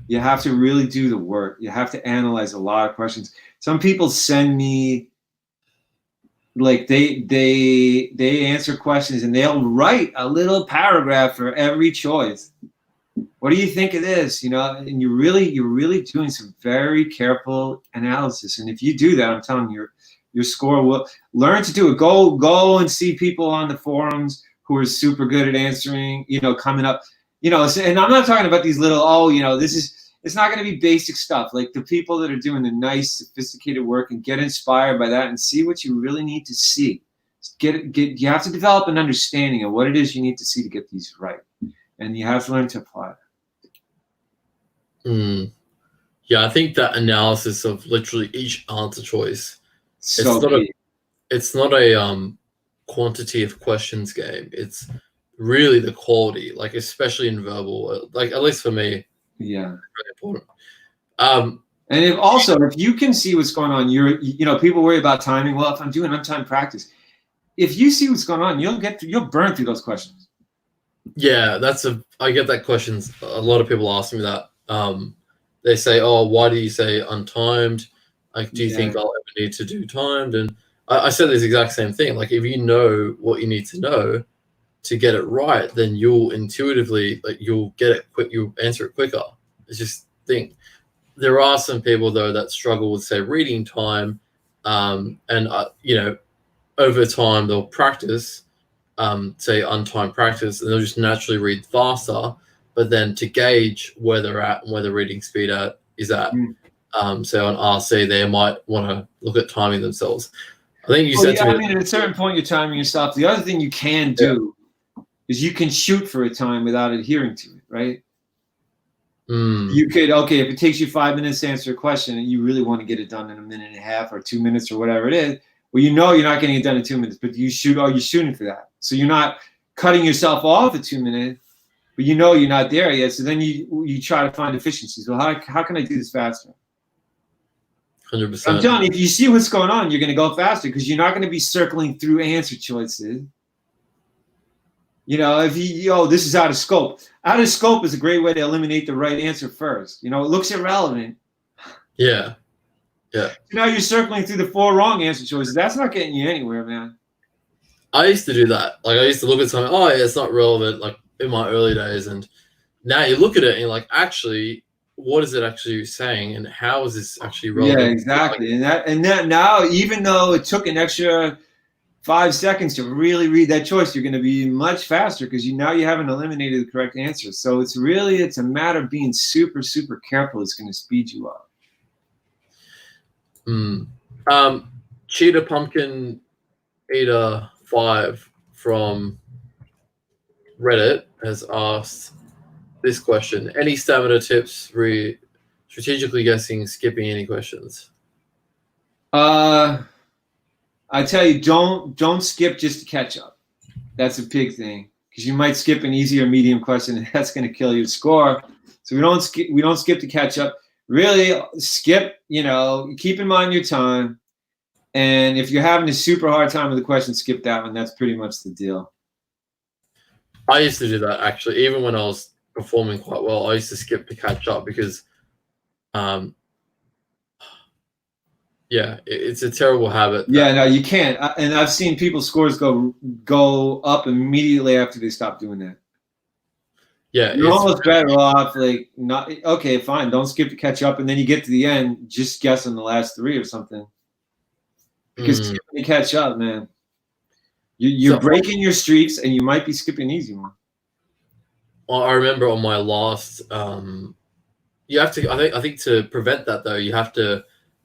You have to really do the work. You have to analyze a lot of questions. Some people send me, like, they answer questions and they'll write a little paragraph for every choice. What do you think of this? And you're really doing some very careful analysis. And if you do that, I'm telling you, your score will learn to do it. Go and see people on the forums who are super good at answering, coming up, and I'm not talking about these little, it's not going to be basic stuff. Like the people that are doing the nice, sophisticated work, and get inspired by that and see what you really need to see. You have to develop an understanding of what it is you need to see to get these right. And you have to learn to apply it. Yeah, I think that analysis of literally each answer choice, it's not a quantity of questions game. It's really the quality, like especially in verbal, like at least for me. Yeah, really important. And if you can see what's going on, people worry about timing. Well, if I'm doing untimed practice, if you see what's going on, you'll burn through those questions. Yeah, I get that questions. A lot of people ask me that. They say, "Oh, why do you say untimed? Like, do you think I'll ever need to do timed?" And I said this exact same thing. Like, if you know what you need to know to get it right, then you'll intuitively, you'll get it quick. You'll answer it quicker. It's just thing. There are some people though that struggle with, say, reading time, and over time they'll practice. Say untimed practice, and they'll just naturally read faster. But then to gauge where they're at and where the reading speed is at, say on RC, they might want to look at timing themselves. I think you said to me. I mean, at a certain point, you're timing yourself. The other thing you can do is you can shoot for a time without adhering to it, right? You could, if it takes you 5 minutes to answer a question and you really want to get it done in a minute and a half or 2 minutes or whatever it is, well, you're not getting it done in 2 minutes, but you're shooting for that. So you're not cutting yourself off at 2 minutes, but you're not there yet. So then you try to find efficiencies. Well, how can I do this faster? 100%. I'm telling you, if you see what's going on, you're going to go faster because you're not going to be circling through answer choices. If this is out of scope. Out of scope is a great way to eliminate the right answer first. It looks irrelevant. Yeah. Now you're circling through the 4 wrong answer choices. That's not getting you anywhere, man. I used to do that. Like I used to look at something, it's not relevant, like in my early days. And now you look at it and you're like, actually, what is it actually saying? And how is this actually relevant? Yeah, exactly. And that now, even though it took an extra 5 seconds to really read that choice, you're going to be much faster because now you haven't eliminated the correct answer. So it's a matter of being super, super careful. It's going to speed you up. Cheetah Pumpkin Eater 5 from Reddit has asked this question: any stamina tips for strategically guessing, skipping any questions? I tell you, don't skip just to catch up. That's a big thing because you might skip an easy or medium question, and that's going to kill your score. So we don't skip to catch up. Really skip. Keep in mind your time, and if you're having a super hard time with the question, skip that one. That's pretty much the deal. I used to do that actually, even when I was performing quite well. I used to skip to catch up because, it's a terrible habit. Yeah, no, you can't. And I've seen people's scores go up immediately after they stop doing that. Yeah, you're almost better off not. Okay, fine. Don't skip to catch up, and then you get to the end, just guess on the last 3 or something. Because skipping to catch up, man, you're breaking your streaks, and you might be skipping an easy one. Well, I remember on my last, you have to. I think to prevent that though, you have to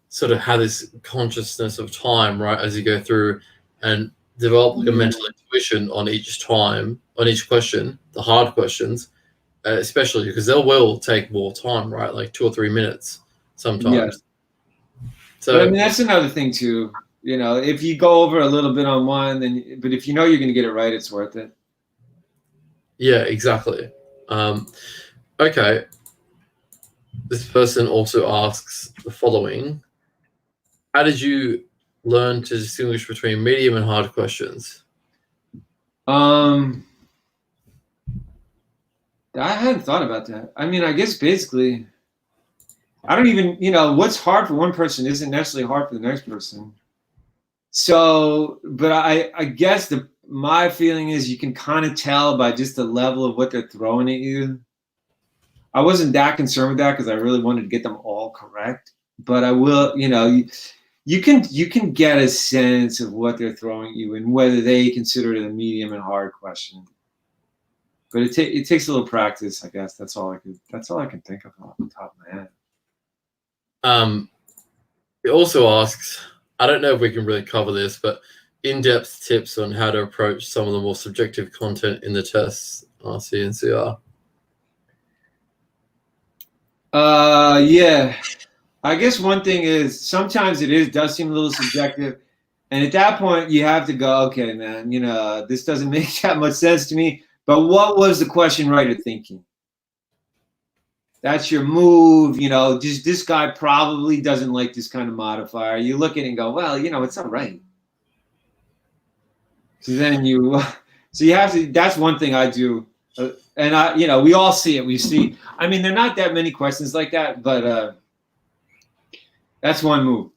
sort of have this consciousness of time, right, as you go through and develop like a mental intuition on each question, the hard questions, especially because they will take more time, right, like 2 or 3 minutes sometimes. Yeah. So but, I mean, that's another thing too. If you go over a little bit on one, but if you're going to get it right, it's worth it. Yeah, exactly. Okay. This person also asks the following: how did you learn to distinguish between medium and hard questions? I hadn't thought about that. I mean, I guess basically, I don't even, what's hard for one person isn't necessarily hard for the next person. So, but I guess my feeling is you can kind of tell by just the level of what they're throwing at you. I wasn't that concerned with that because I really wanted to get them all correct. But I will, you can get a sense of what they're throwing at you and whether they consider it a medium and hard question. But it takes a little practice, I guess. That's all I can think of off the top of my head. It also asks, I don't know if we can really cover this, but in-depth tips on how to approach some of the more subjective content in the tests, RC and CR. Yeah. I guess one thing is sometimes does seem a little subjective. And at that point, you have to go, okay, man, this doesn't make that much sense to me. But what was the question writer thinking? That's your move. Just this guy probably doesn't like this kind of modifier. You look at it and go, well, it's all right. So then you have to, that's one thing I do. And we all see it. We see, I mean, there are not that many questions like that, but that's one move.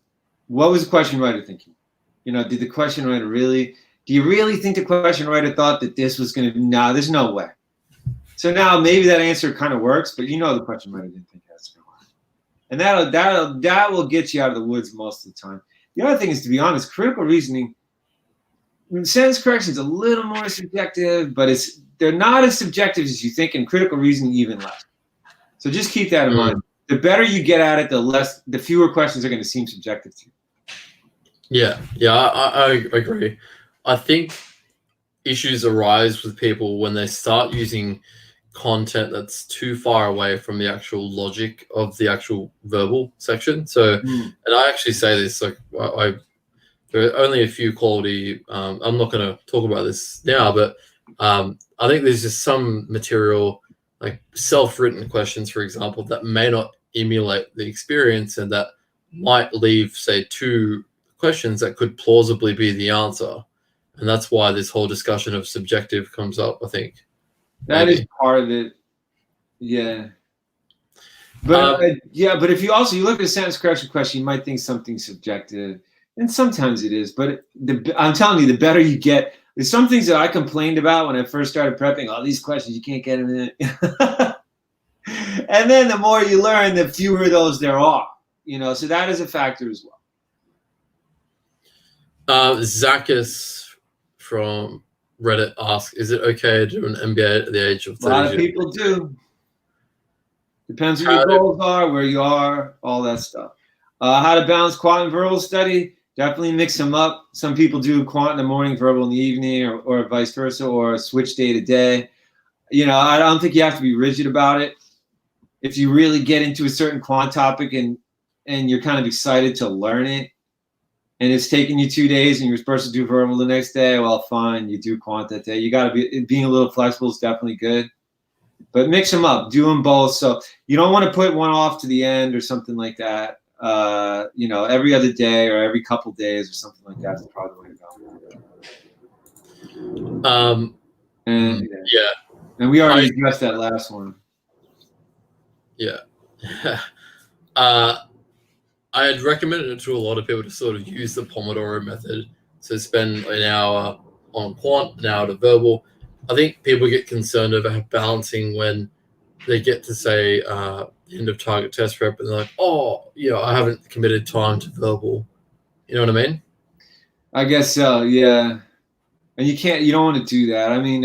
What was the question writer thinking? Did the question writer do you really think the question writer thought that this was going to, no, there's no way. So now maybe that answer kind of works, but the question writer didn't think that's going to work. And that will get you out of the woods most of the time. The other thing is, to be honest, critical reasoning, sentence correction is a little more subjective, but they're not as subjective as you think, and critical reasoning even less. So just keep that in mind. the better you get at it, the fewer questions are going to seem subjective to you. Yeah, I agree. I think issues arise with people when they start using content that's too far away from the actual logic of the actual verbal section. So, and I actually say this, like, there are only a few quality, I'm not going to talk about this now, but I think there's just some material, like self-written questions, for example, that may not emulate the experience and that might leave, say, two questions that could plausibly be the answer. And that's why this whole discussion of subjective comes up, I think. That is part of it. Yeah. But but if you look at a sentence correction question, you might think something's subjective. And sometimes it is. But I'm telling you, the better you get, there's some things that I complained about when I first started prepping. All these questions, you can't get them in it. And then the more you learn, the fewer of those there are. So that is a factor as well. Zachus from Reddit asks, is it okay to do an MBA at the age of 30? A lot of people do. Depends what your goals are, where you are, all that stuff. How to balance quant and verbal study. Definitely mix them up. Some people do quant in the morning, verbal in the evening, or vice versa, or switch day to day. I don't think you have to be rigid about it. If you really get into a certain quant topic and you're kind of excited to learn it, and it's taking you 2 days and you're supposed to do verbal the next day, well, fine, you do quant that day. You got to being a little flexible is definitely good. But mix them up, do them both. So you don't want to put one off to the end or something like that. Every other day or every couple days or something like that is probably the way to go. And we already addressed that last one. Yeah. I had recommended it to a lot of people to sort of use the Pomodoro method. So spend an hour on quant, an hour to verbal. I think people get concerned about balancing when they get to, say, the end of target test prep and they're like, I haven't committed time to verbal. You know what I mean? I guess so, yeah. And you don't want to do that. I mean,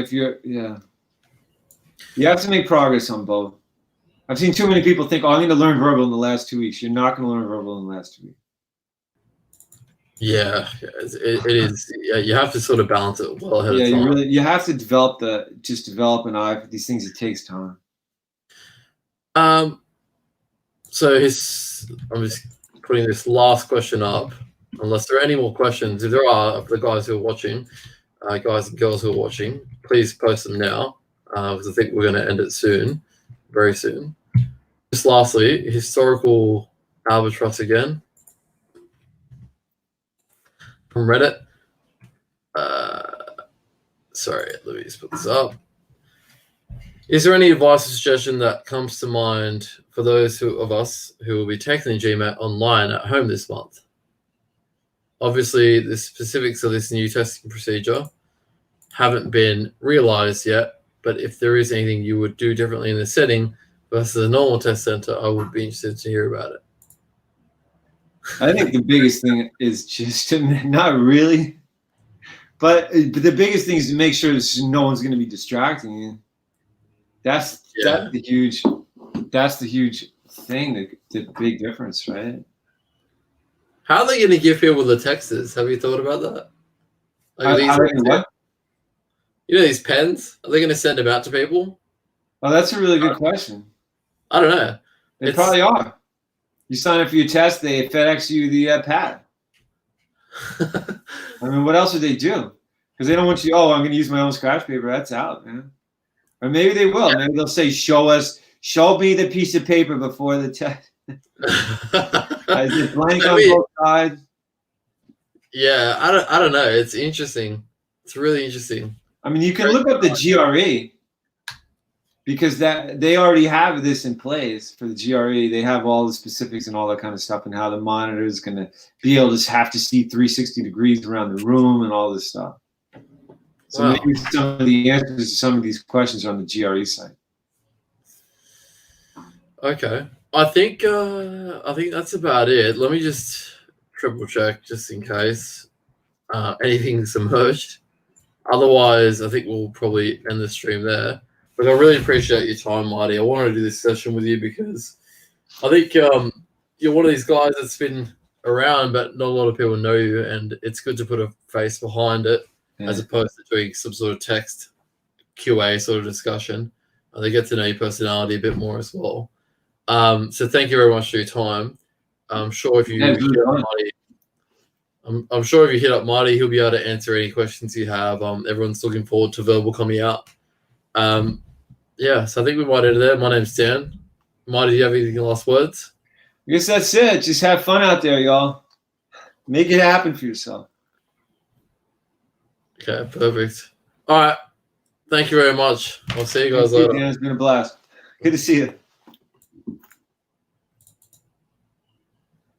you have to make progress on both. I've seen too many people think, I need to learn verbal in the last 2 weeks. You're not going to learn verbal in the last 2 weeks. Yeah, it is. Yeah, you have to sort of balance it well ahead of time. You have to develop an eye for these things. It takes time. So I'm just putting this last question up. Unless there are any more questions, if there are, for the guys who are watching, guys and girls who are watching, please post them now, because I think we're going to end it soon, very soon. Just lastly, historical albatross again from Reddit. Sorry, let me just put this up. Is there any advice or suggestion that comes to mind for those of us who will be taking the GMAT online at home this month? Obviously, the specifics of this new testing procedure haven't been realized yet, but if there is anything you would do differently in the setting versus a normal test center, I would be interested to hear about it. I think the biggest thing is just not really, but the biggest thing is to make sure that no one's going to be distracting you. That's the huge thing, the big difference, right? How are they going to give people the texts? Have you thought about that? These pens, are they going to send them out to people? Oh, that's a really good question. I don't know. They probably are. You sign up for your test, they FedEx you the pad. I mean, what else would they do? Because they don't want you, I'm going to use my own scratch paper. That's out, man. Or maybe they will. Maybe they'll say, show me the piece of paper before the test. Is it blank on both sides? Yeah, I don't know. It's interesting. It's really interesting. I mean, you can look up the GRE because they already have this in place for the GRE. They have all the specifics and all that kind of stuff and how the monitor is going to be able to have to see 360 degrees around the room and all this stuff. So maybe some of the answers to some of these questions are on the GRE site. Okay. I think that's about it. Let me just triple check just in case anything's emerged. Otherwise, I think we'll probably end the stream there. But I really appreciate your time, Marty. I wanted to do this session with you because I think you're one of these guys that's been around, but not a lot of people know you, and it's good to put a face behind it as opposed to doing some sort of text QA sort of discussion. They get to know your personality a bit more as well. So thank you very much for your time. I'm sure if you hit up Marty, I'm sure if you hit up Marty, he'll be able to answer any questions you have. Everyone's looking forward to Verbal coming out. Yeah, so I think we might end there. My name's Dan. Marty, do you have any last words? I guess that's it. Just have fun out there, y'all. Make it happen for yourself. Okay, perfect. All right. Thank you very much. I'll see you guys later. It's been a blast. Good to see you.